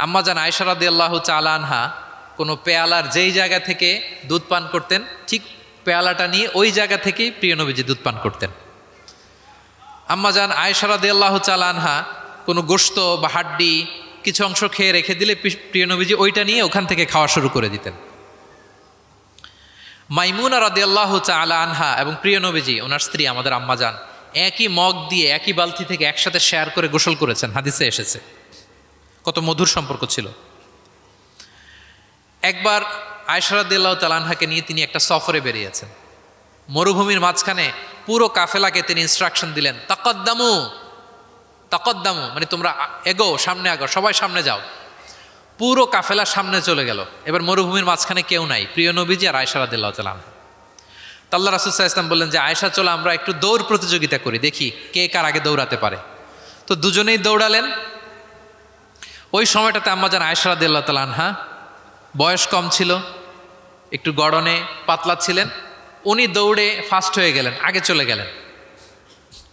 আম্মা জান আয়েশা রাদিয়াল্লাহু তাআলা আনহা কোনো পেয়ালার যেই জায়গা থেকে দুধ পান করতেন, ঠিক পেয়ালাটা নিয়ে ওই জায়গা থেকেই প্রিয় নবীজি দুধ পান করতেন। আম্মা জান আয়েশা রাদিয়াল্লাহু তাআলা আনহা কোনো গোশত বা হাড্ডি কিছু অংশ খেয়ে রেখে দিলে প্রিয় নবীজি ওইটা নিয়ে ওখান থেকে খাওয়া শুরু করে দিতেন। মাইমুনা রাদিয়াল্লাহু তাআলা আনহা এবং প্রিয় নবীজি ওনার স্ত্রী আমাদের আম্মা জান একই মগ দিয়ে একই বালতি থেকে একসাথে শেয়ার করে গোসল করেছেন, হাদিসে এসেছে। কত মধুর সম্পর্ক ছিল। একবার আয়েশা রাদিয়াল্লাহু তাআলা আনহাকে নিয়ে তিনি একটা সফরে বেরিয়েছেন। মরুভূমির মাঝখানে পুরো কাফেলাকে তিনি ইনস্ট্রাকশন দিলেন, তাকাদ্দামু তাকাদ্দামু, মানে তোমরা এগো, সামনে আগো, সবাই সামনে যাও। পুরো কাফেলা সামনে চলে গেল। এবার মরুভূমির মাঝখানে কেউ নাই, প্রিয় নবীজি আর আয়েশা রাদিয়াল্লাহু তাআলা আনহা। আল্লাহ রাসূল সাল্লাল্লাহু আলাইহি ওয়াসাল্লাম বললেন যে আয়েশা চলো আমরা একটু দৌড় প্রতিযোগিতা করি, দেখি কে কার আগে দৌড়াতে পারে। তো দুজনেই দৌড়ালেন। ওই সময়টাতে আম্মা জান আয়েশা রাদিয়াল্লাহু তাআলা আনহা বয়স কম ছিল, একটু গড়নে পাতলা ছিলেন। উনি দৌড়ে ফাস্ট হয়ে গেলেন, আগে চলে গেলেন।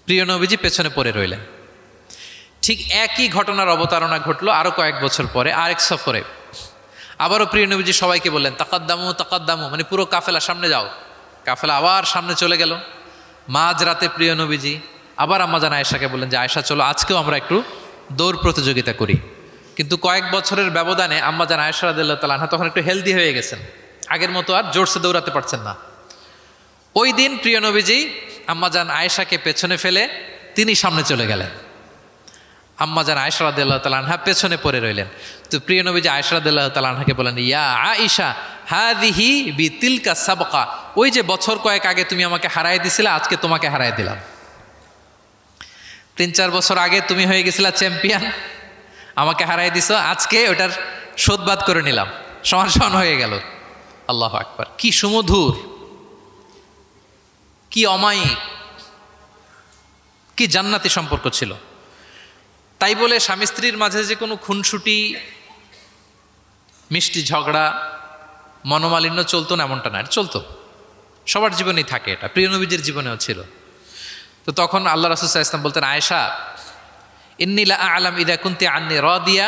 প্রিয় নবীজি পেছনে পড়ে রইলেন। ঠিক একই ঘটনার অবতারণা ঘটলো আরো কয়েক বছর পরে আরেক সফরে। আবারও প্রিয় নবীজি সবাইকে বললেন তাকাদ্দামু তাকাদ্দামু, মানে পুরো কাফেলা সামনে যাও। কাফেলা আবার সামনে চলে গেল। মাঝ রাতে প্রিয় নবীজি আবার আম্মা জান আয়েশাকে বললেন যে আয়েশা চলো আজকেও আমরা একটু দৌড় প্রতিযোগিতা করি। কিন্তু কয়েক বছরের ব্যবধানে আম্মা জান আয়েশা রাদিয়াল্লাহু তাআলা আনহা তখন একটু হেলদি হয়ে গেছেন, আগের মতো আর জোরসে দৌড়াতে পারছেন না। ওই দিন প্রিয় নবীজি আম্মা জান আয়েশাকে পেছনে ফেলে তিনি সামনে চলে গেলেন। আম্মা জান আয়েশা রাদিয়াল্লাহু তাআলা আনহা পেছনে পড়ে রইলেন। তো প্রিয় নবীজি আয়েশা রাদিয়াল্লাহু তাআলা আনহাকে বলেন, ইয়া আয়েশা হাযিহি বিতিলকা সাবকা, ওই যে বছর কয়েক আগে তুমি আমাকে হারায় দিছিলে, আজকে তোমাকে হারায় দিলাম। 3-4 বছর আগে তুমি হয়ে গেছিলা চ্যাম্পিয়ন, আমাকে হারায় দিছো, আজকে ওটার শোধবাদ করে নিলাম, সমান সমান হয়ে গেল। আল্লাহু আকবার! কি সুমধুর, কি অমায়িক, কি জান্নাতি সম্পর্ক ছিল। তাই বলে স্বামী স্ত্রীর মাঝে যে কোনো খুনসুটি, মিষ্টি ঝগড়া, মনোমালিন্য চলতো না এমনটা না, চলতো, সবার জীবনেই থাকে এটা, প্রিয় নবীজির জীবনেও ছিল। তো তখন আল্লাহ রাসূল সাল্লাল্লাহু আলাইহি ওয়াসাল্লাম বলতেন, আয়েশা ইন্নী লা আ'লাম ইযা কুনতি আন্নী রাদিয়া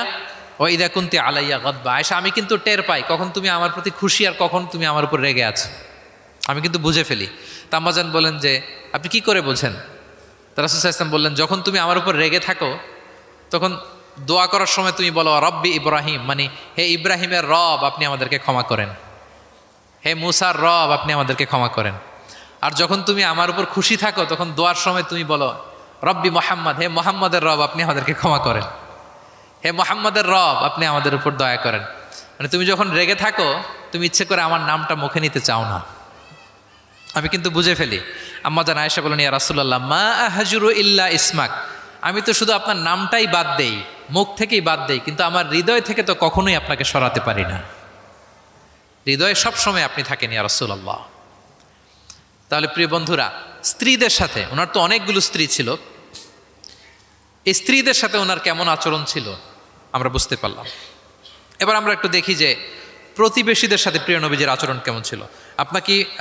ওয়া ইযা কুনতি আলাইয়া গাদবা। আয়েশা আমি কিন্তু টের পাই কখন তুমি আমার প্রতি খুশি আর কখন তুমি আমার উপর রেগে আছো, আমি কিন্তু বুঝে ফেলি। তা আম্মা জান বলেন যে আপনি কি করে বোঝেন? তা রাসূল সাল্লাল্লাহু আলাইহি ওয়াসাল্লাম বললেন, যখন তুমি আমার উপর রেগে থাকো তখন দোয়া করার সময় তুমি বলো রব্বি ইব্রাহিম, মানে হে ইব্রাহিমের রব আপনি আমাদেরকে ক্ষমা করেন, হে মুসার রব আপনি আমাদেরকে ক্ষমা করেন। আর যখন তুমি আমার উপর খুশি থাকো তখন দোয়ার সময় তুমি বলো রব্বি মোহাম্মদ, হে মোহাম্মদের রব আপনি আমাদেরকে ক্ষমা করেন, হে মোহাম্মদের রব আপনি আমাদের উপর দয়া করেন। মানে তুমি যখন রেগে থাকো তুমি ইচ্ছে করে আমার নামটা মুখে নিতে চাও না, আমি কিন্তু বুঝে ফেলি। আম্মা জান আয়েশা বলেন, ইয়া রাসূলুল্লাহ মা আহজুরু ইল্লা ইসমাক, আমি তো শুধু আপনার নামটাই বাদ দেই, মুখ থেকেই বাদ দেই, কিন্তু আমার হৃদয় থেকে তো কখনোই আপনাকে সরাতে পারি না। হৃদয়ে সবসময় আপনি থাকেন ইয়া রাসূলুল্লাহ। তাহলে প্রিয় বন্ধুরা, স্ত্রীদের সাথে, ওনার তো অনেকগুলো স্ত্রী ছিল, এই স্ত্রীদের সাথে ওনার কেমন আচরণ ছিল আমরা বুঝতে পারলাম। এবার আমরা একটু দেখি যে প্রতিবেশীদের সাথে প্রিয় নবীজির আচরণ কেমন ছিল।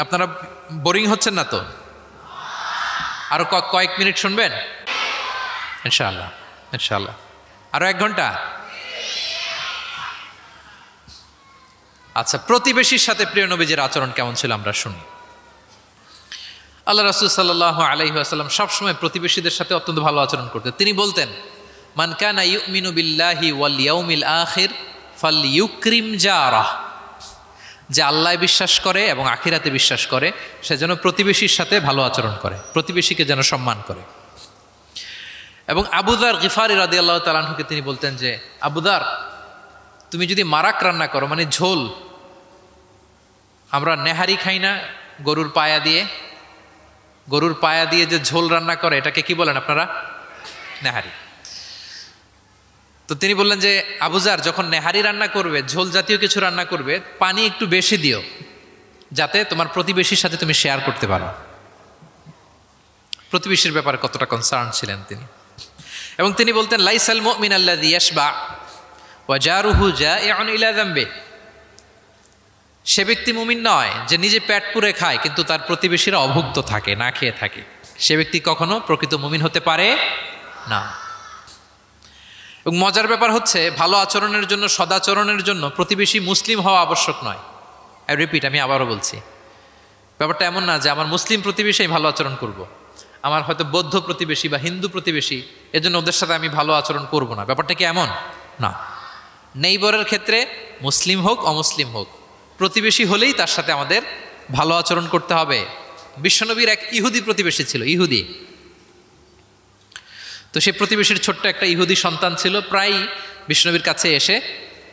আপনারা বোরিং হচ্ছেন না তো? আরো কয়েক মিনিট শুনবেন ইনশাআল্লাহ, ইনশাআল্লাহ আরো 1 ঘন্টা। আচ্ছা, প্রতিবেশীর সাথে প্রিয় নবীজির আচরণ কেমন ছিল আমরা শুনি। আল্লাহ রাসূল সাল্লাল্লাহু আলাইহি ওয়াসাল্লাম সবসময় প্রতিবেশীদের সাথে অত্যন্ত ভালো আচরণ করতেন। তিনি বলতেন, মান কানা ইউমিনু বিল্লাহি ওয়াল ইয়াউমিল আখির ফালইউকরিম জারাহ, যে আল্লাহ বিশ্বাস করে এবং আখিরাতে বিশ্বাস করে সে যেন প্রতিবেশীর সাথে ভালো আচরণ করে, প্রতিবেশীকে যেন সম্মান করে। এবং আবু যার গিফারি রাদিয়াল্লাহু তাআলা আনহুকে তিনি বলতেন যে, আবু যার, তুমি যদি মারাক রান্না করো, মানে ঝোল, আমরা নেহারি খাই না গরুর পায়া দিয়ে, গরুর পায়া দিয়ে যে ঝোল রান্না করে এটাকে কি বলেন আপনারা? নেহারি। তো তিনি বললেন যে, আবু যার, যখন নেহারি রান্না করবে, ঝোল জাতীয় কিছু রান্না করবে, পানি একটু বেশি দিও, যাতে তোমার প্রতিবেশীর সাথে তুমি শেয়ার করতে পারো। প্রতিবেশীর ব্যাপারে কতটা কনসার্ন ছিলেন তিনি। এবং তিনি বলতেন, লাইসাল মুমিন আল্লাযী ইয়াশবা ওয়া জারুহু জাইউন ইলা যামবি, সে ব্যক্তি মুমিন নয় যে নিজে পেট পুরে খায় কিন্তু তার প্রতিবেশীরা অভুক্ত থাকে, না খেয়ে থাকে। সে ব্যক্তি কখনো প্রকৃত মুমিন হতে পারে না। এবং মজার ব্যাপার হচ্ছে, ভালো আচরণের জন্য, সদাচরণের জন্য প্রতিবেশী মুসলিম হওয়া আবশ্যক নয়। আই রিপিট, আমি আবারও বলছি, ব্যাপারটা এমন না যে আমার মুসলিম প্রতিবেশী ভালো আচরণ করব, আমার হয়তো বৌদ্ধ প্রতিবেশী বা হিন্দু প্রতিবেশী, এজন্য ওদের সাথে আমি ভালো আচরণ করব না। ব্যাপারটা কি এমন না। নেইবরের ক্ষেত্রে মুসলিম হোক অমুসলিম হোক, প্রতিবেশী হলেই তার সাথে আমাদের ভালো আচরণ করতে হবে। বিশ্বনবীর এক ইহুদি প্রতিবেশী ছিল, ইহুদি। তো সেই প্রতিবেশীর ছোট্ট একটা ইহুদি সন্তান ছিল, প্রায় বিশ্বনবীর কাছে এসে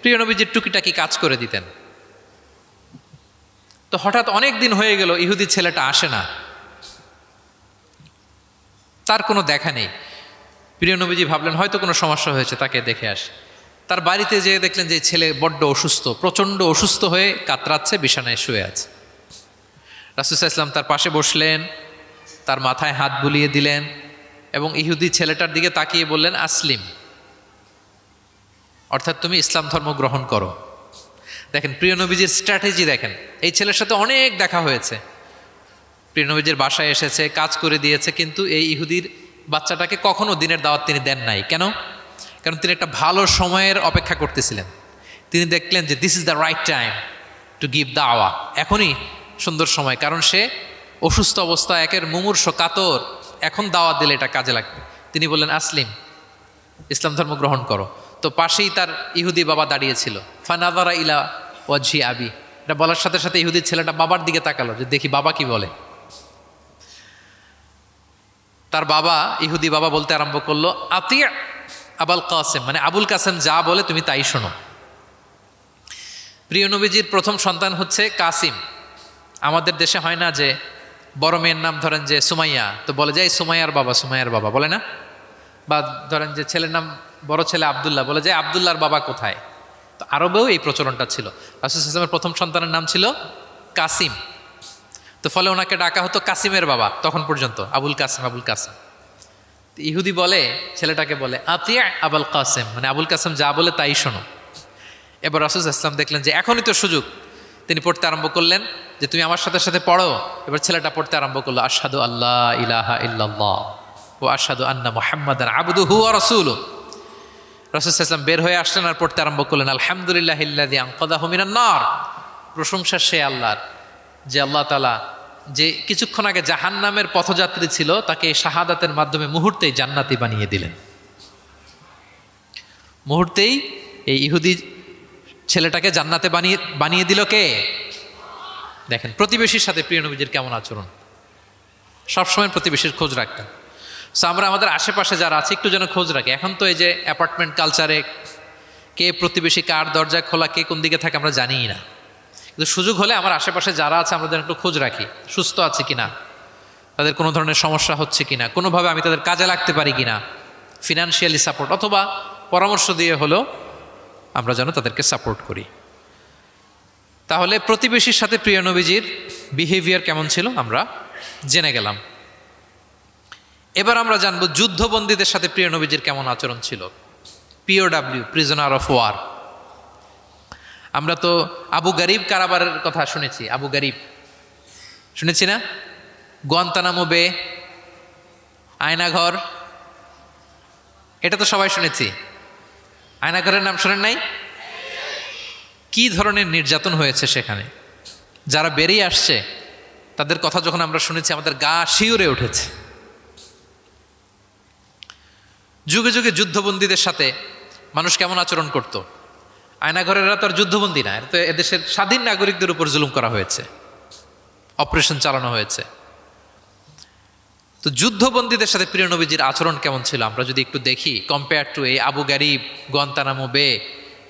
প্রিয় নবীজির টুকিটাকি কাজ করে দিতেন। তো হঠাৎ অনেক দিন হয়ে গেল ইহুদি ছেলেটা আসে না, তার কোনো দেখা নেই। প্রিয় নবীজি ভাবলেন হয়তো কোনো সমস্যা হয়েছে, তাকে দেখে আসে। তার বাড়িতে যেয়ে দেখলেন যে ছেলে বড্ড অসুস্থ, প্রচণ্ড অসুস্থ হয়ে কাতরাচ্ছে, বিছানায় শুয়ে আছে। রাসূল সাল্লাল্লাহু আলাইহি ওয়াসাল্লাম তার পাশে বসলেন, তার মাথায় হাত বুলিয়ে দিলেন এবং ইহুদি ছেলেটার দিকে তাকিয়ে বললেন, আসলিম, অর্থাৎ তুমি ইসলাম ধর্ম গ্রহণ করো। দেখেন প্রিয় নবীজির স্ট্র্যাটেজি দেখেন। এই ছেলের সাথে অনেক দেখা হয়েছে, প্রিয় নবীজির বাসায় এসেছে, কাজ করে দিয়েছে, কিন্তু এই ইহুদির বাচ্চাটাকে কখনো দিনের দাওয়াত তিনি দেন নাই। কেন? কারণ তিনি একটা ভালো সময়ের অপেক্ষা করতেছিলেন। তিনি দেখলেন যে this is the right time to give দাওয়া, এখনই সুন্দর সময়, কারণ সে অসুস্থ অবস্থা, একের মুমূর্ষ কাতর, এখন দাওয়াত দিলে এটা কাজে লাগবে। তিনি বললেন, আসলিম, ইসলাম ধর্ম গ্রহণ করো। তো পাশেই তার ইহুদি বাবা দাঁড়িয়েছিল। ফানাযারা ইলা ওয়াজহি আবি, এটা বলার সাথে সাথে ইহুদির ছেলেটা বাবার দিকে তাকালো যে দেখি বাবা কি বলে। তার বাবা, ইহুদি বাবা বলতে আরম্ভ করলো, আতিয়া আবুল কাসেম, মানে আবুল কাসেম যা বলে তুমি তাই শোনো। প্রিয় নবীজির প্রথম সন্তান হচ্ছে কাসিম। আমাদের দেশে হয় না যে বড় মেয়ের নাম ধরেন যে সুমাইয়া, তো বলে যায় সুমাইয়ার বাবা, সুমাইয়ার বাবা বলে না। বা ধরেন যে ছেলের নাম, বড় ছেলে আব্দুল্লাহ, বলে যায় আব্দুল্লাহর বাবা কোথায়। তো আরবেও এই প্রচলনটা ছিল। রাসূল সাল্লাল্লাহু আলাইহি ওয়াসাল্লামের প্রথম সন্তানের নাম ছিল কাসিম, তো ফলে ওনাকে ডাকা হতো কাসিমের বাবা তখন পর্যন্ত, আবুল কাসেম, আবুল কাসেম। ইহুদি বলে, ছেলেটাকে বলে, আতিয়া আবুল কাসেম, মানে আবুল কাসেম যা বলে তাই শোনো। এবার রাসূল সাল্লাল্লাহু আলাইহি ওয়াসাল্লাম দেখলেন যে এখনই তো সুযোগ। তিনি পড়তে আরম্ভ করলেন যে তুমি আমার সাথে সাথে পড়ো। এবার ছেলেটা পড়তে আরম্ভ করলো, আশহাদু আল্লা ইলাহা ইল্লাল্লাহ ওয়া আশহাদু আন্না মুহাম্মাদান আবদুহু ওয়া রাসূলুহু। রাসূল সাল্লাল্লাহু আলাইহি ওয়াসাল্লাম বের হয়ে আসলেন আর পড়তে আরম্ভ করলেন, আলহামদুলিল্লাহিল্লাযী আনকাযাহু মিনান নার, প্রশংসা সে আল্লাহর যে আল্লাহ তাআলা যে কিছুক্ষণ আগে জাহান্নামের পথযাত্রী ছিল তাকে শাহাদাতের মাধ্যমে মুহূর্তেই জান্নাতি বানিয়ে দিলেন। মুহূর্তেই এই ইহুদি ছেলেটাকে জান্নাতে বানিয়ে দিল কে? দেখেন প্রতিবেশীর সাথে প্রিয় নবীজির কেমন আচরণ, সবসময় প্রতিবেশীর খোঁজ রাখতেন। সো আমরা আমাদের আশেপাশে যারা আছে একটু যেন খোঁজ রাখি। এখন তো এই যে অ্যাপার্টমেন্ট কালচারে কে প্রতিবেশী কার দরজা খোলা, কে কোন দিকে থাকে আমরা জানিই না, কিন্তু সুযোগ হলে আমার আশেপাশে যারা আছে আমরা যেন একটু খোঁজ রাখি, সুস্থ আছে কিনা, তাদের কোনো ধরনের সমস্যা হচ্ছে কিনা, কোনোভাবে আমি তাদের কাজে লাগতে পারি কিনা, ফিনান্সিয়ালি সাপোর্ট অথবা পরামর্শ দিয়ে হলেও আমরা যেন তাদেরকে সাপোর্ট করি। তাহলে প্রতিবেশীর সাথে প্রিয় নবীজির বিহেভিয়ার কেমন ছিল আমরা জেনে গেলাম। এবার আমরা জানবো যুদ্ধবন্দীদের সাথে প্রিয় নবীজির কেমন আচরণ ছিল। POW, prisoner of war. আমরা তো আবু গারিব কারাবারের কথা শুনেছি, আবু গারিব শুনেছি না? গুয়ান্তানামো বে, আয়নাঘর, এটা তো সবাই শুনেছি। আয়নাঘরের নাম শোনেন নাই? কি ধরনের নির্যাতন হয়েছে সেখানে। যারা বেরিয়ে আসছে তাদের কথা যখন আমরা শুনেছি আমাদের গা শিউরে উঠেছে। যুগে যুগে যুদ্ধবন্দীদের সাথে মানুষ কেমন আচরণ করত। আয়নাঘরেরা তো আর যুদ্ধবন্দী না, তো এদেশের স্বাধীন নাগরিকদের উপর জুলুম করা হয়েছে, অপারেশন চালানো হয়েছে। তো যুদ্ধবন্দীদের সাথে প্রিয় নবীজির আচরণ কেমন ছিল আমরা যদি একটু দেখি, কম্পেয়ার টু এই আবু গারিব, গোয়ান্তানামো বে,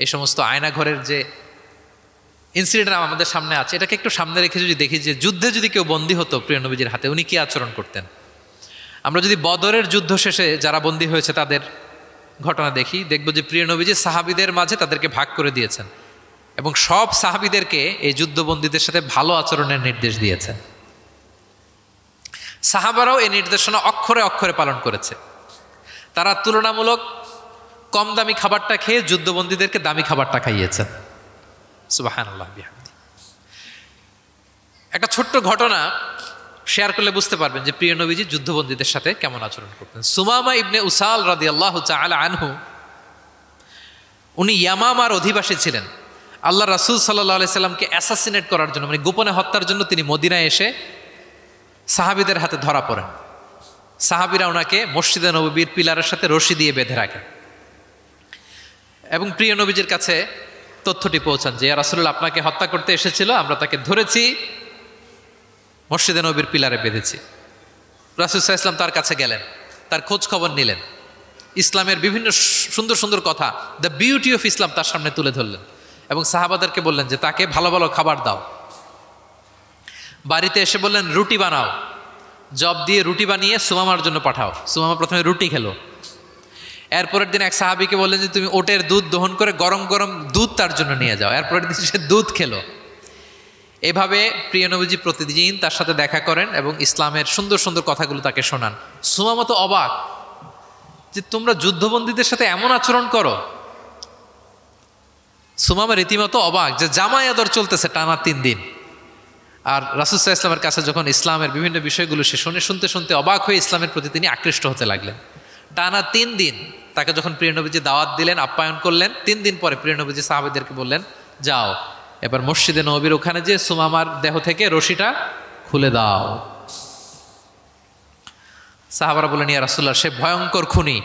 এই সমস্ত আয়নাঘরের যে ইনসিডেন্ট আমাদের সামনে আছে, এটাকে একটু সামনে রেখে যদি দেখি যে যুদ্ধে যদি কেউ বন্দী হতো প্রিয় নবীজির হাতে, উনি কি আচরণ করতেন। আমরা যদি বদরের যুদ্ধ শেষে যারা বন্দী হয়েছে তাদের ঘটনা দেখি, দেখব যে প্রিয় নবীজি সাহাবীদের মাঝে তাদেরকে ভাগ করে দিয়েছেন এবং সব সাহাবীদেরকে এই যুদ্ধবন্দীদের সাথে ভালো আচরণের নির্দেশ দিয়েছেন। সাহাবারাও এই নির্দেশনা অক্ষরে অক্ষরে পালন করেছে। তারা তুলনামূলক কম দামি খাবারটা খেয়ে যুদ্ধবন্দীদেরকে দামি খাবারটা খাইয়েছেন। সুবহানাল্লাহ বিহামদি। একটা ছোট্ট ঘটনা শেয়ার করলে বুঝতে পারবেন যে প্রিয় নবীজি যুদ্ধবন্দীদের সাথে কেমন আচরণ করতেন। সুমামা ইবনে উসাল রাদিয়াল্লাহু তাআলা আনহু, উনি ইয়ামামার অধিবাসী ছিলেন। আল্লাহ রাসূল সাল্লাল্লাহু আলাইহি সাল্লামকে অ্যাসাসিনেট করার জন্য, মানে গোপনে হত্যার জন্য তিনি মদিনায় এসে সাহাবীদের হাতে ধরা পড়েন। সাহাবীরা ওনাকে মসজিদে নববীর পিলারের সাথে রশি দিয়ে বেঁধে রাখেন এবং প্রিয় নবীজির কাছে তথ্যটি পৌঁছান যে ইয়া রাসূলুল্লাহ, আপনাকে হত্যা করতে এসেছিল, আমরা তাকে ধরেছি, মসজিদে নবীর পিলারে বেঁধেছি। রাসূল সাল্লাল্লাহু আলাইহি ওয়াসাল্লাম তার কাছে গেলেন, তার খোঁজ খবর নিলেন, ইসলামের বিভিন্ন সুন্দর সুন্দর কথা, দ্য বিউটি অফ ইসলাম তার সামনে তুলে ধরলেন এবং সাহাবাদেরকে বললেন যে তাকে ভালো ভালো খাবার দাও। বাড়িতে এসে বললেন রুটি বানাও, জব দিয়ে রুটি বানিয়ে সুমামার জন্য পাঠাও। সুমামা প্রথমে রুটি খেলো। এরপরের দিন এক সাহাবীকে বললেন যে তুমি ওটের দুধ দহন করে গরম গরম দুধ তার জন্য নিয়ে যাও। এরপরের দিন সে দুধ খেলো। এভাবে প্রিয় নবীজি প্রতিদিন তার সাথে দেখা করেন এবং ইসলামের সুন্দর সুন্দর কথাগুলো তাকে শোনান। সুমামা তো অবাক যে তোমরা যুদ্ধবন্দীদের সাথে এমন আচরণ করো। সুমামা রীতিমতো অবাক যে জামাই আদর চলতেছে টানা 3 দিন। আর রাসূল সাল্লাল্লাহু আলাইহি ওয়াসাল্লামের কাছে যখন ইসলামের বিভিন্ন বিষয়গুলো সে শুনতে শুনতে অবাক হয়ে ইসলামের প্রতি তিনি আকৃষ্ট হতে লাগলেন। টানা 3 দিন তাকে যখন প্রিয় নবীজি দাওয়াত দিলেন, আপ্যায়ন করলেন, 3 দিন পরে প্রিয় নবীজি সাহাবীদেরকে বললেন যাও এবার মসজিদে নববীর ওখানে যে সুমামার দেহ থেকে রশিটা খুলে দাও। সাহাবারা বললেন ইয়া রাসূলুল্লাহ, সে ভয়ঙ্কর খুনি,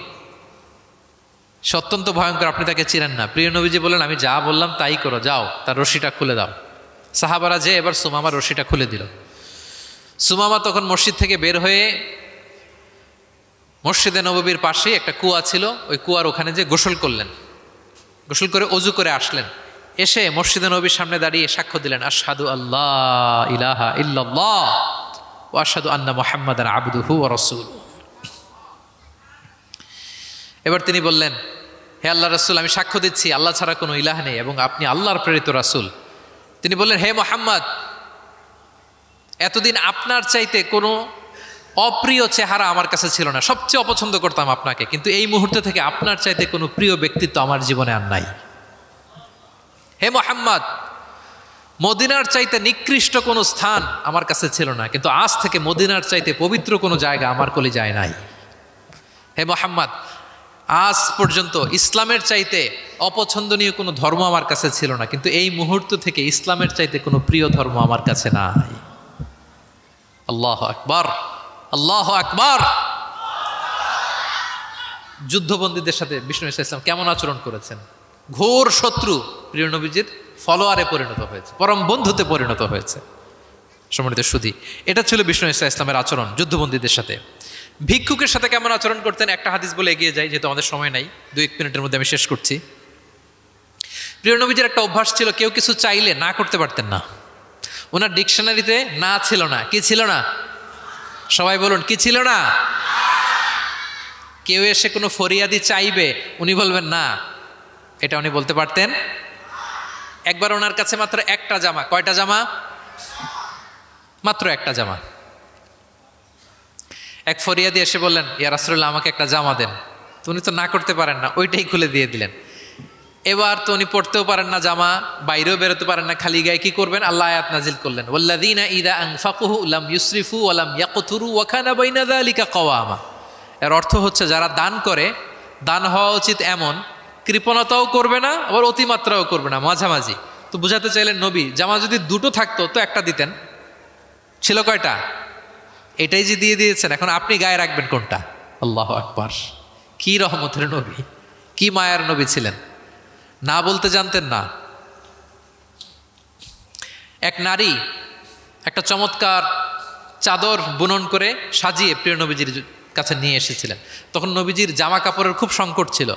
সে অত্যন্ত ভয়ঙ্কর, আপনি তাকে চিনেন না। প্রিয় নবীজি বললেন আমি যা বললাম তাই করো, যাও তার রশিটা খুলে দাও। সাহাবারা যে এবার সুমামার রশিটা খুলে দিল। সুমামা তখন মসজিদ থেকে বের হয়ে মসজিদে নববীর পাশেই একটা কুয়া ছিল, ওই কুয়ার ওখানে যে গোসল করলেন, গোসল করে অজু করে আসলেন। এসে মসজিদে নবীর সামনে দাঁড়িয়ে সাক্ষ্য দিলেন আশহাদু আল্লাহ ইলাহা ইল্লাল্লাহ ওয়া আশহাদু আন্না মুহাম্মাদান আবদুহু ওয়া রাসূলুহু। এবার তিনি বললেন হে আল্লাহর রাসূল, আমি সাক্ষ্য দিচ্ছি আল্লাহ ছাড়া কোনো ইলাহ নেই এবং আপনি আল্লাহর প্রেরিত রাসূল। তিনি বললেন হে মুহাম্মদ, এতদিন আপনার চাইতে কোনো অপ্রিয় চেহারা আমার কাছে ছিল না, সবচেয়ে অপছন্দ করতাম আপনাকে, কিন্তু এই মুহূর্তে থেকে আপনার চাইতে কোনো প্রিয় ব্যক্তিত্ব আমার জীবনে আর নাই। হে মুহাম্মদ, মদিনার চাইতে নিকৃষ্ট কোনো স্থান আমার কাছে ছিল না, কিন্তু আজ থেকে মদিনার চাইতে পবিত্র কোনো জায়গা আমার কলিজায় নাই। হে মুহাম্মদ, আজ পর্যন্ত ইসলামের চাইতে অপছন্দনীয় কোনো ধর্ম আমার কাছে ছিল না, কিন্তু এই মুহূর্ত থেকে ইসলামের চাইতে কোনো প্রিয় ধর্ম আমার কাছে নাই। আল্লাহু আকবার, আল্লাহু আকবার। যুদ্ধবন্দীদের সাথে বিষ্ণু ইসলাম কেমন আচরণ করেছেন। ঘোর শত্রু প্রিয় নবীজির ফলোয়ারে পরিণত হয়েছে, পরম বন্ধুতে পরিণত হয়েছে। সম্মানিত সুধী, এটা ছিল বিষ্ণু ইসলামের আচরণ যুদ্ধবন্দীদের সাথে। ভিক্ষুকের সাথে কেমন আচরণ করতেন একটা হাদিস বলে এগিয়ে যাই, যেহেতু আমাদের সময় নাই, 2-1 মিনিটের মধ্যে আমি শেষ করছি। প্রিয় নবীজির একটা অভ্যাস ছিল, কেউ কিছু চাইলে না করতে পারতেন না। ওনার ডিকশনারিতে না ছিল না। কি ছিল না? সবাই বলুন, কি ছিল না? কেউ এসে কোনো ফরিয়াদি চাইবে, উনি বলবেন না, এটা উনি বলতে পারতেন। একবার ওনার কাছে মাত্র একটা জামা, কয়টা জামা? মাত্র একটা জামা। এক ফরিয়াদি এসে বললেন ইয়া রাসূলুল্লাহ, আমাকে একটা জামা দেন। তো উনি তো না করতে পারেন না, ওইটাই খুলে দিয়ে দিলেন। এবার তো উনি পড়তেও পারেন না জামা, বাইরেও বেরোতে পারেন না, খালি গায়ে কি করবেন? আল্লাহ আয়াত নাজিল করলেন ওয়াল্লাযীনা ইযা আনফাকু লাম ইউসরিফু ওয়া লাম ইয়াকতুরু ওয়া কানা বাইনা যালিকা কওয়ামা। এর অর্থ হচ্ছে যারা দান করে, দান হওয়া উচিত এমন, কৃপণতাও করবে না আবার অতিমাত্রাও করবে না, মাঝামাঝি। তো বুঝাতে চাইলেন নবী, জামা যদি দুটো থাকতো তো একটা দিতেন, ছিল কয়টা? এটাই যে দিয়ে দিয়েছেন, এখন আপনি গায়ে রাখবেন কোনটা? আল্লাহু আকবার! কি রহমতের নবী, কি মায়ার নবী ছিলেন, না বলতে জানতেন না। এক নারী একটা চমৎকার চাদর বুনন করে সাজিয়ে প্রিয় নবীজির কাছে নিয়ে এসেছিলেন। তখন নবীজির জামা কাপড়ের খুব সংকট ছিল।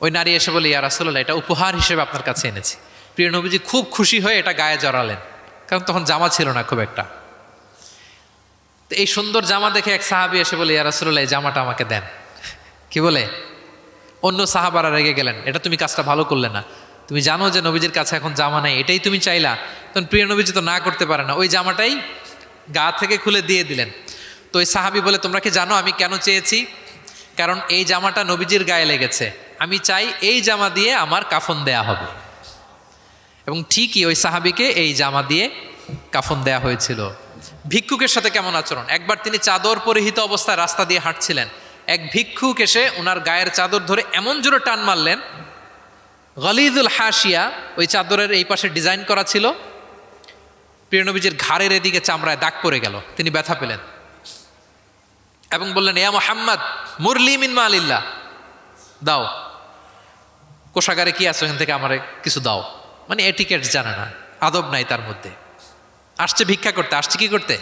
ওই নারী এসে বলে, ইয়া রাসূলুল্লাহ, এটা উপহার হিসেবে আপনার কাছে এনেছি। প্রিয় নবীজি খুব খুশি হয়ে এটা গায়ে জড়ালেন, কারণ তখন জামা ছিল না খুব একটা। তো এই সুন্দর জামা দেখে এক সাহাবী এসে বলে, ইয়া রাসূলুল্লাহ, এই জামাটা আমাকে দেন। কি বলে? অন্য সাহাবারা রেগে গেলেন, এটা তুমি কাজটা ভালো করলে না, তুমি জানো যে নবীজির কাছে এখন জামা নাই, এটাই তুমি চাইলা। তখন প্রিয় নবীজি তো না করতে পারে না, ওই জামাটাই গা থেকে খুলে দিয়ে দিলেন। তো ওই সাহাবী বলে, তোমরা কি জানো আমি কেন চেয়েছি? কারণ এই জামাটা নবীজির গায়ে লেগেছে, আমি চাই এই জামা দিয়ে আমার কাফন দেয়া হবে। এবং ঠিকই ওই সাহাবীকে এই জামা দিয়ে কাফন দেয়া হয়েছিল। ভিক্ষুকের সাথে কেমন আচরণ! একবার তিনি চাদর পরিহিত অবস্থায় রাস্তা দিয়ে হাঁটছিলেন, এক ভিক্ষুক এসে ওনার গায়ের চাদর ধরে এমন জোরে টান মারলেন, গলিজুল হাসিয়া, ওই চাদরের এই পাশে ডিজাইন করা ছিল, প্রিয় নবীজির ঘাড়ের এদিকে চামড়ায় দাগ পড়ে গেল, তিনি ব্যথা পেলেন এবং বললেন, ইয়া মুহাম্মদ মুরলি মিন মালিল্লাহ, দাও, কোষাগারে কি আছে ওখান থেকে আমারে কিছু দাও। মানে এটিকেট জানে না, আদব নাই তার মধ্যে। আসছে ভিক্ষা করতে, আসছে কি করতে?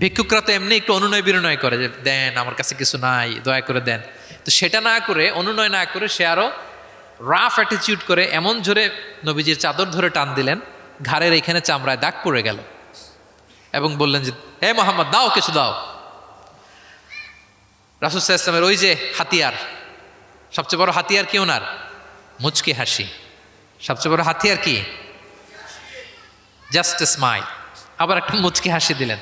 ভিক্ষুকরা তো এমনি একটু অনুনয় বিনয় করে যে দেন, আমার কাছে কিছু নাই, দয়া করে দেন। তো সেটা না করে, অনুনয় না করে, সে আরো রাফ অ্যাটিটিউড করে এমন জোরে নবীজির চাদর ধরে টান দিলেন, ঘাড়ের এইখানে চামড়ায় দাগ পড়ে গেল এবং বললেন যে, হে মোহাম্মদ, দাও, কিছু দাও। রাসূল সাল্লাল্লাহু আলাইহি ওয়াসাল্লামের ওই যে হাতিয়ার, সবচেয়ে বড় হাতিয়ার কি ওনার? মুচকি হাসি। সবচেয়ে বড় হাতিয়ার কি? Just a smile. আবার একটা মুচকি হাসি দিলেন,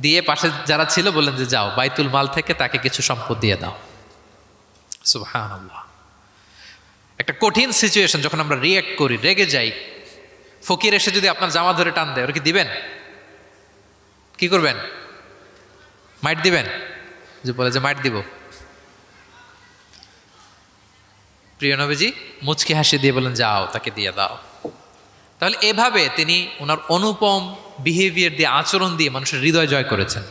দিয়ে পাশে যারা ছিল বললেন যে, যাও, বাইতুল মাল থেকে তাকে কিছু সম্পদ দিয়ে দাও। সুবহানাল্লাহ! একটা কঠিন সিচুয়েশন যখন আমরা রিয়্যাক্ট করি, রেগে যাই, ফকির এসে যদি আপনার জামা ধরে টান দেয়, ওরা কি দিবেন? কি করবেন? মাইট দিবেন? যে বলে যে মাইট দিব। প্রিয় নবীজি মুচকি হাসি দিয়ে বলেন, যাও, তাকে দিয়ে দাও। তাহলে এভাবে তিনি ওনার অনুপম বিহেভিয়ার দিয়ে, আচরণ দিয়ে মানুষের হৃদয় জয় করেছেন।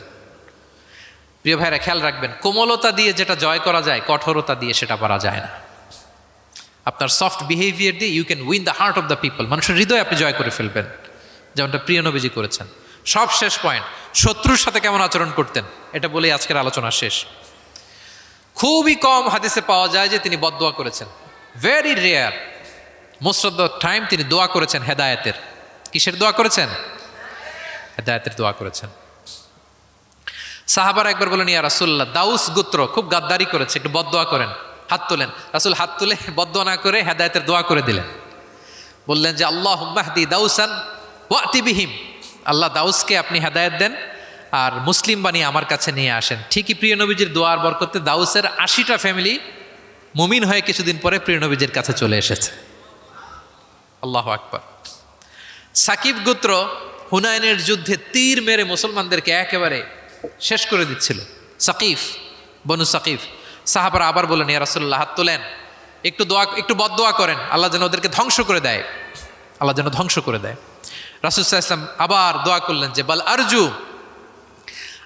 প্রিয় ভাইরা, খেয়াল রাখবেন, কোমলতা দিয়ে যেটা জয় করা যায়, কঠোরতা দিয়ে সেটা পারা যায় না। আপনার সফট বিহেভিয়ার দিয়ে you can win the heart of the people, মানুষের হৃদয় আপনি জয় করে ফেলবেন, যেমনটা প্রিয় নবীজি করেছেন। সব শেষ পয়েন্ট, শত্রুর সাথে কেমন আচরণ করতেন, এটা বলেই আজকের আলোচনা শেষ। খুবই কম হাদিসে পাওয়া যায় যে তিনি বদদোয়া করেছেন, very rare. Most of the time তিনি দোয়া করেছেন হেদায়েতের। কিসের দোয়া করেছেন? হেদায়েতের দোয়া করেছেন। সাহাবারা একবার বলেন, ইয়া রাসূলুল্লাহ, দাউস গোত্র খুব গাদ্দারি করেছে, একটু বদদোয়া করেন, হাত তোলেন। রাসূল হাত তুলে বদদোয়া না করে হেদায়েতের দোয়া করে দিলেন। বললেন যে, আল্লাহুম্মা হদি দাউসান ওয়াতি বিহিম, আল্লাহ দাউসকে আপনি হেদায়েত দেন আর মুসলিম বানিয়ে আমার কাছে নিয়ে আসেন। ঠিকই প্রিয় নবীজির দোয়ার বরকতে দাউসের 80টা ফ্যামিলি মুমিন হয়ে কিছুদিন পরে প্রিয় নবীজির কাছে চলে এসেছে। আল্লাহু আকবার। সাকিব গোত্র হুনাইনের যুদ্ধে তীর মেরে মুসলমানদেরকে একেবারে শেষ করে দিচ্ছিল। সাকিফ, বনু সাকিফ। সাহাবারা আবার বলেন, ইয়া রাসূলুল্লাহ, হাত তোলেন, একটু বদদোয়া করেন, আল্লাহ যেন ওদেরকে ধ্বংস করে দেয়, আল্লাহ যেন ধ্বংস করে দেয়। রাসূল সাল্লাল্লাহু আলাইহি ওয়াসাল্লাম আবার দোয়া করলেন যে, বাল আরজু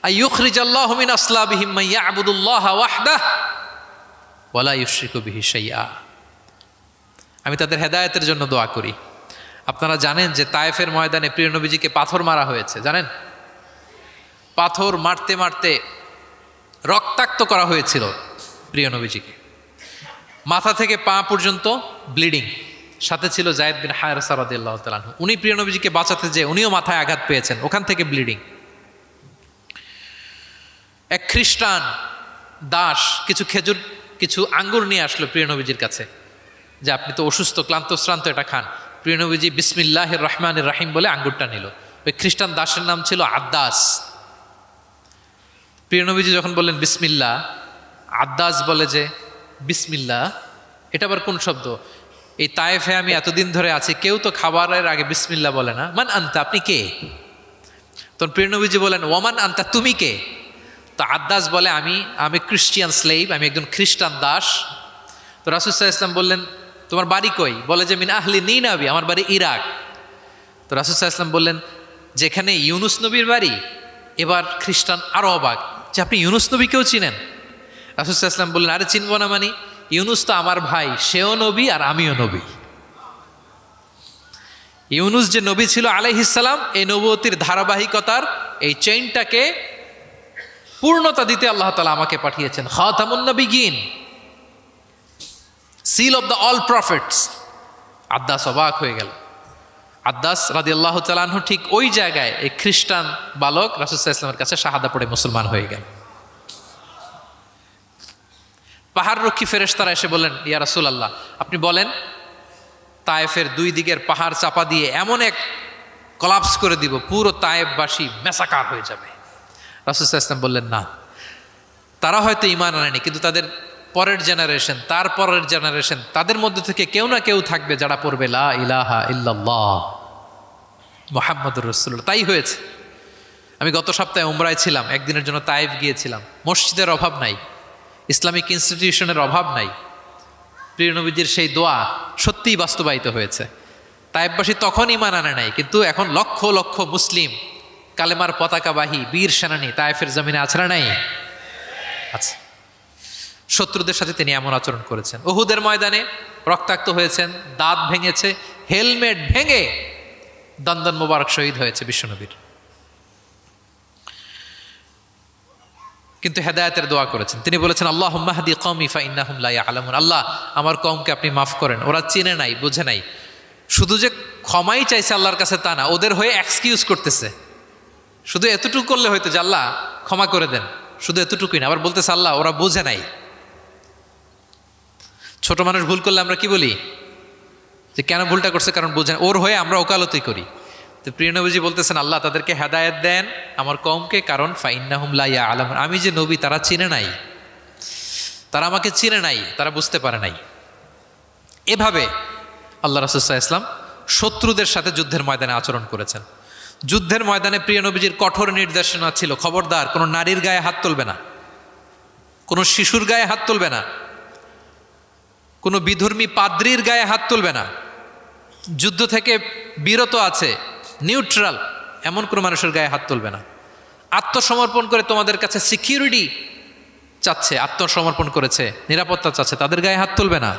আইয়ুখরিজাল্লাহু মিন আসলাবিহিম মান ইয়াবুদুল্লাহ ওয়াহদাহু ওয়া লা ইউশরিকু বিহি শাইআ। আমি তাদের হেদায়েতের জন্য দোয়া করি। আপনারা জানেন যে তায়েফের ময়দানে প্রিয় নবীজিকে পাথর মারা হয়েছে, জানেন? পাথর মারতে মারতে রক্তাক্ত করা হয়েছিল প্রিয় নবীজিকে, মাথা থেকে পা পর্যন্ত ব্লিডিং। সাথে ছিল যায়েদ বিন হারেসা রাদিয়াল্লাহু তাআলা আনহু। উনি প্রিয় নবীজিকে বাঁচাতে যেয়ে উনিও মাথায় আঘাত পেয়েছেন, ওখান থেকে ব্লিডিং। এক খ্রিস্টান দাস কিছু আঙ্গুর নিয়ে আসলো প্রিয় নবীজির কাছে, যে আপনি তো অসুস্থ, ক্লান্ত শ্রান্ত, এটা খান। প্রিয় নবীজি বিসমিল্লাহির রহমানির রাহিম বলে আঙ্গুরটা নিল। ওই খ্রিস্টান দাসের নাম ছিল আদ্দাস। প্রিয় নবীজি যখন বললেন বিসমিল্লাহ, আদ্দাস বলে যে, বিসমিল্লাহ এটা আবার কোন শব্দ? এই তায়েফে আমি এতদিন ধরে আছি, কেউ তো খাবারের আগে বিসমিল্লাহ বলে না। মান আনতা, আপনি কে? তখন প্রিয় নবীজি বলেন, ওমান আনতা, তুমি কে? তো আদ্দাস বলে, আমি ক্রিশ্চিয়ান স্লেভ, আমি একজন খ্রিস্টান দাস। তো রাসূল সাল্লাল্লাহু আলাইহি ওয়াসাল্লাম বললেন, তোমার বাড়ি কই? বলে যে, মিন আহলি নিনাবি, আমার বাড়ি ইরাক। তো রাসূল সাল্লাল্লাহু আলাইহি ওয়াসাল্লাম বললেন, যেখানে ইউনুস নবীর বাড়ি, এবার খ্রিস্টান আরও অবাক যে আপনি ইউনুস নবীকেও চিনেন। রাসূল সাল্লাল্লাহু আলাইহি ওয়াসাল্লাম বললেন, আরে চিনব না মানে, ইউনুস তো আমার ভাই, সেও নবী আর আমিও নবী। ইউনুস যে নবী ছিল আলাইহিস সালাম, এই নবুয়তির ধারাবাহিকতার এই চেইনটাকে পূর্ণতা দিতে আল্লাহ তাআলা আমাকে পাঠিয়েছেন। খাতামুন নবিয়্যিন, seal of the all prophets. Addas অবাক হয়ে গেল। আদ্দাস রাদিয়াল্লাহু তাআলা আনহু ঠিক ওই জায়গায় এই খ্রিস্টান বালক রাসূল সাল্লাল্লাহু আলাইহি ওয়াসাল্লামের কাছে শাহাদা পড়ে মুসলমান হয়ে গেল। পাহাড় রক্ষী ফেরেশতারা এসে বললেন, ইয়া রাসূলুল্লাহ, আপনি বলেন তায়েফের দুই দিকের পাহাড় চাপা দিয়ে এমন এক কলাপস করে দিব, পুরো তায়েফবাসী মেসাকার হয়ে যাবে। রাসূল সাল্লাল্লাহু আলাইহি ওয়াসাল্লাম বললেন, না, তারা হয়তো ঈমান আনেনি, কিন্তু তাদের পরের জেনারেশন, তার পরের জেনারেশন, তাদের মধ্যে থেকে কেউ না কেউ থাকবে যারা পড়বে লা ইলাহা ইল্লাল্লাহ মুহাম্মাদুর রাসূলুল্লাহ। তাই হয়েছে। আমি গত সপ্তাহে উমরায় ছিলাম, একদিনের জন্য তায়েফ গিয়েছিলাম। মসজিদের অভাব নাই, ইসলামিক ইনস্টিটিউশনের অভাব নাই। প্রিয় নবীজির সেই দোয়া সত্যিই বাস্তবায়িত হয়েছে। তায়েফবাসী তখন ঈমান আনে নাই, কিন্তু এখন লক্ষ লক্ষ মুসলিম কালেমার পতাকাবাহী বীর সেনানী তায়েফের জমিনে আছে না নাই? আচ্ছা। শত্রুদের সাথে তিনি এমন আচরণ করেছেন। উহুদের ময়দানে রক্তাক্ত হয়েছেন, দাঁত ভেঙেছে, হেলমেট ভেঙে দন্দন মোবারক শহীদ হয়েছে বিশ্বনবীর। কিন্তু হেদায়েতের দোয়া করেছেন। তিনি বলেছেন, আল্লাহুম্মা হাদি কওমি ফা ইন্নাহুম লা ইয়ালামুন। আল্লাহ, আমার কওমকে আপনি মাফ করেন, ওরা চিনে নাই, বুঝে নাই। শুধু যে ক্ষমাই চাইছে আল্লাহর কাছে তা না, ওদের হয়ে এক্সকিউজ করতেছে। শুধু এতটুকু করলে হয়তো যে আল্লাহ ক্ষমা করে দেন, শুধু এতটুকুই না, আবার বলতেছে আল্লাহ ওরা বুঝে নাই। ছোট মানুষ ভুল করলে আমরা কি বলি? যে কেন ভুলটা করছে, কারণ বুঝে না। ওর হয়ে আমরা ওকালতি করি। তো প্রিয় নবীজি বলতেছেন, আল্লাহ তাদেরকে হেদায়েত দেন আমার কওমকে, কারণ ফাইন্নাহুম লা ইয়ালামুন, আমি যে নবী তারা চিনে নাই, তারা আমাকে চিনে নাই, তারা বুঝতে পারে নাই। এভাবে আল্লাহ রাসূল সাল্লাল্লাহু আলাইহি ওয়াসাল্লাম শত্রুদের সাথে যুদ্ধের ময়দানে আচরণ করেছেন। যুদ্ধের ময়দানে প্রিয় নবীজির কঠোর নির্দেশনা ছিল, খবরদার কোনো নারীর গায়ে হাত তুলবে না, কোনো শিশুর গায়ে হাত তুলবে না, কোনো বিধর্মী পাদ্রীর গায়ে হাত তুলবে না। যুদ্ধ থেকে বিরত আছে, নিউট্রাল, এমন কোনো মানুষের গায়ে হাত তুলবে না। আত্মসমর্পণ করে তোমাদের কাছে সিকিউরিটি চাচ্ছে, আত্মসমর্পণ করেছে, নিরাপত্তা চাচ্ছে, তাদের গায়ে হাত তুলবে না।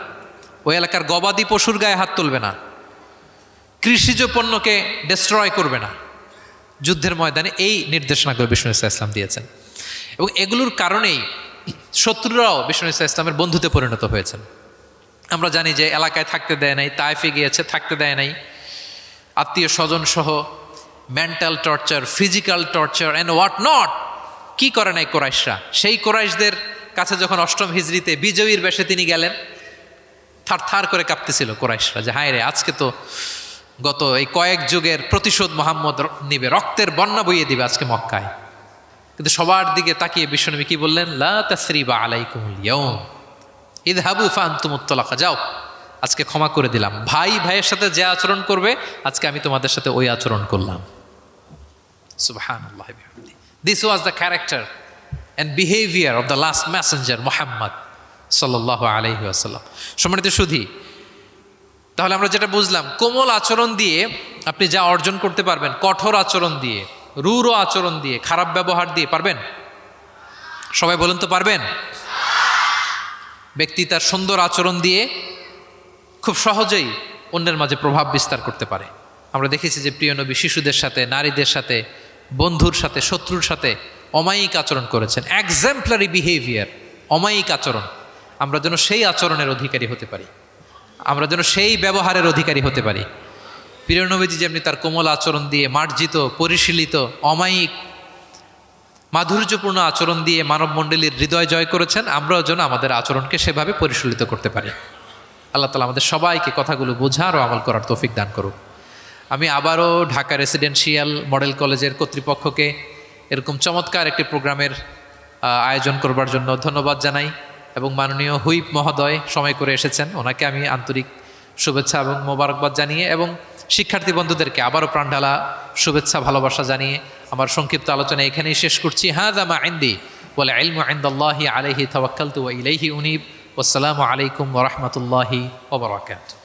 ওই এলাকার গবাদি পশুর গায়ে হাত তুলবে না। কৃষিজ পণ্যকে ডিস্ট্রয় করবে না। যুদ্ধের ময়দানে এই নির্দেশনাগুলো বিষ্ণু ইসলাম দিয়েছেন, এবং এগুলোর কারণেই শত্রুরাও বিষ্ণু ইসলামের বন্ধুতে পরিণত হয়েছেন। আমরা জানি যে এলাকায় থাকতে দেয় নাই, তায়েফে গিয়েছে, থাকতে দেয় নাই, আত্মীয় স্বজন সহ mental torture, physical torture and what not, কি করে নাই কোরাইশরা। সেই কোরাইশদের কাছে যখন অষ্টম হিজরিতে বিজয়ীর বেশে তিনি গেলেন, থার থার করে কাঁপতেছিল কোরাইশরা যে হায় রে, আজকে তো গত এই কয়েক যুগের প্রতিশোধ মোহাম্মদ নিবে, রক্তের বন্যা বইয়ে দিবে আজকে মক্কায়। কিন্তু সবার দিকে তাকিয়ে বিশ্বনবী কি বললেন? লা তাসরিবা আলাইকুমুল ইয়াউম ইযহাবু ফাআনতুমুত তালাকা, যাও, আজকে ক্ষমা করে দিলাম। ভাই ভাইয়ের সাথে যে আচরণ করবে, আজকে আমি তোমাদের সাথে ওই আচরণ করলাম। সুবহানাল্লাহ বিহামদিহি। This was the character and behaviour of the last messenger Muhammad সাল্লাল্লাহু আলাইহি ওয়াসাল্লাম। সম্মানিত সুধী, তাহলে আমরা যেটা বুঝলাম, কোমল আচরণ দিয়ে আপনি যা অর্জন করতে পারবেন, কঠোর আচরণ দিয়ে, রূঢ় আচরণ দিয়ে, খারাপ ব্যবহার দিয়ে পারবেন? সবাই বলুন তো পারবেন? ব্যক্তি তার সুন্দর আচরণ দিয়ে খুব সহজেই অন্যের মাঝে প্রভাব বিস্তার করতে পারে। আমরা দেখেছি যে প্রিয় নবী শিশুদের সাথে, নারীদের সাথে, বন্ধুর সাথে, শত্রুর সাথে অমায়িক আচরণ করেছেন। এক্সাম্পলারি বিহেভিয়ার, অমায়িক আচরণ। আমরা যেন সেই আচরণের অধিকারী হতে পারি, আমরা যেন সেই ব্যবহারের অধিকারী হতে পারি। প্রিয় নবীজি যেমনি তার কোমল আচরণ দিয়ে, মার্জিত, পরিশীলিত, অমায়িক, মাধুর্যপূর্ণ আচরণ দিয়ে মানব মণ্ডলীর হৃদয় জয় করেছেন, আমরাও যেন আমাদের আচরণকে সেভাবে পরিশীলিত করতে পারি। আল্লাহ তাআলা আমাদের সবাইকে কথাগুলো বোঝার ও আমল করার তৌফিক দান করুক। আমি আবারও ঢাকা রেসিডেন্সিয়াল মডেল কলেজের কর্তৃপক্ষকে এরকম চমৎকার একটি প্রোগ্রামের আয়োজন করবার জন্য ধন্যবাদ জানাই, এবং মাননীয় হুইপ মহোদয় সময় করে এসেছেন, ওনাকে আমি আন্তরিক শুভেচ্ছা এবং মোবারকবাদ জানিয়ে, এবং শিক্ষার্থী বন্ধুদেরকে আবারও প্রাণঢালা শুভেচ্ছা ভালোবাসা জানিয়ে আমার সংক্ষিপ্ত আলোচনা এখানেই শেষ করছি। হাযা মা ইনদি ওয়াল ইলমু ইনদাল্লাহি আলাইহি তাওয়াক্কালতু ওয়া ইলাইহি উনীব। ওয়াসসালামু আলাইকুম ওয়া রাহমাতুল্লাহি ওয়া বারাকাতুহু।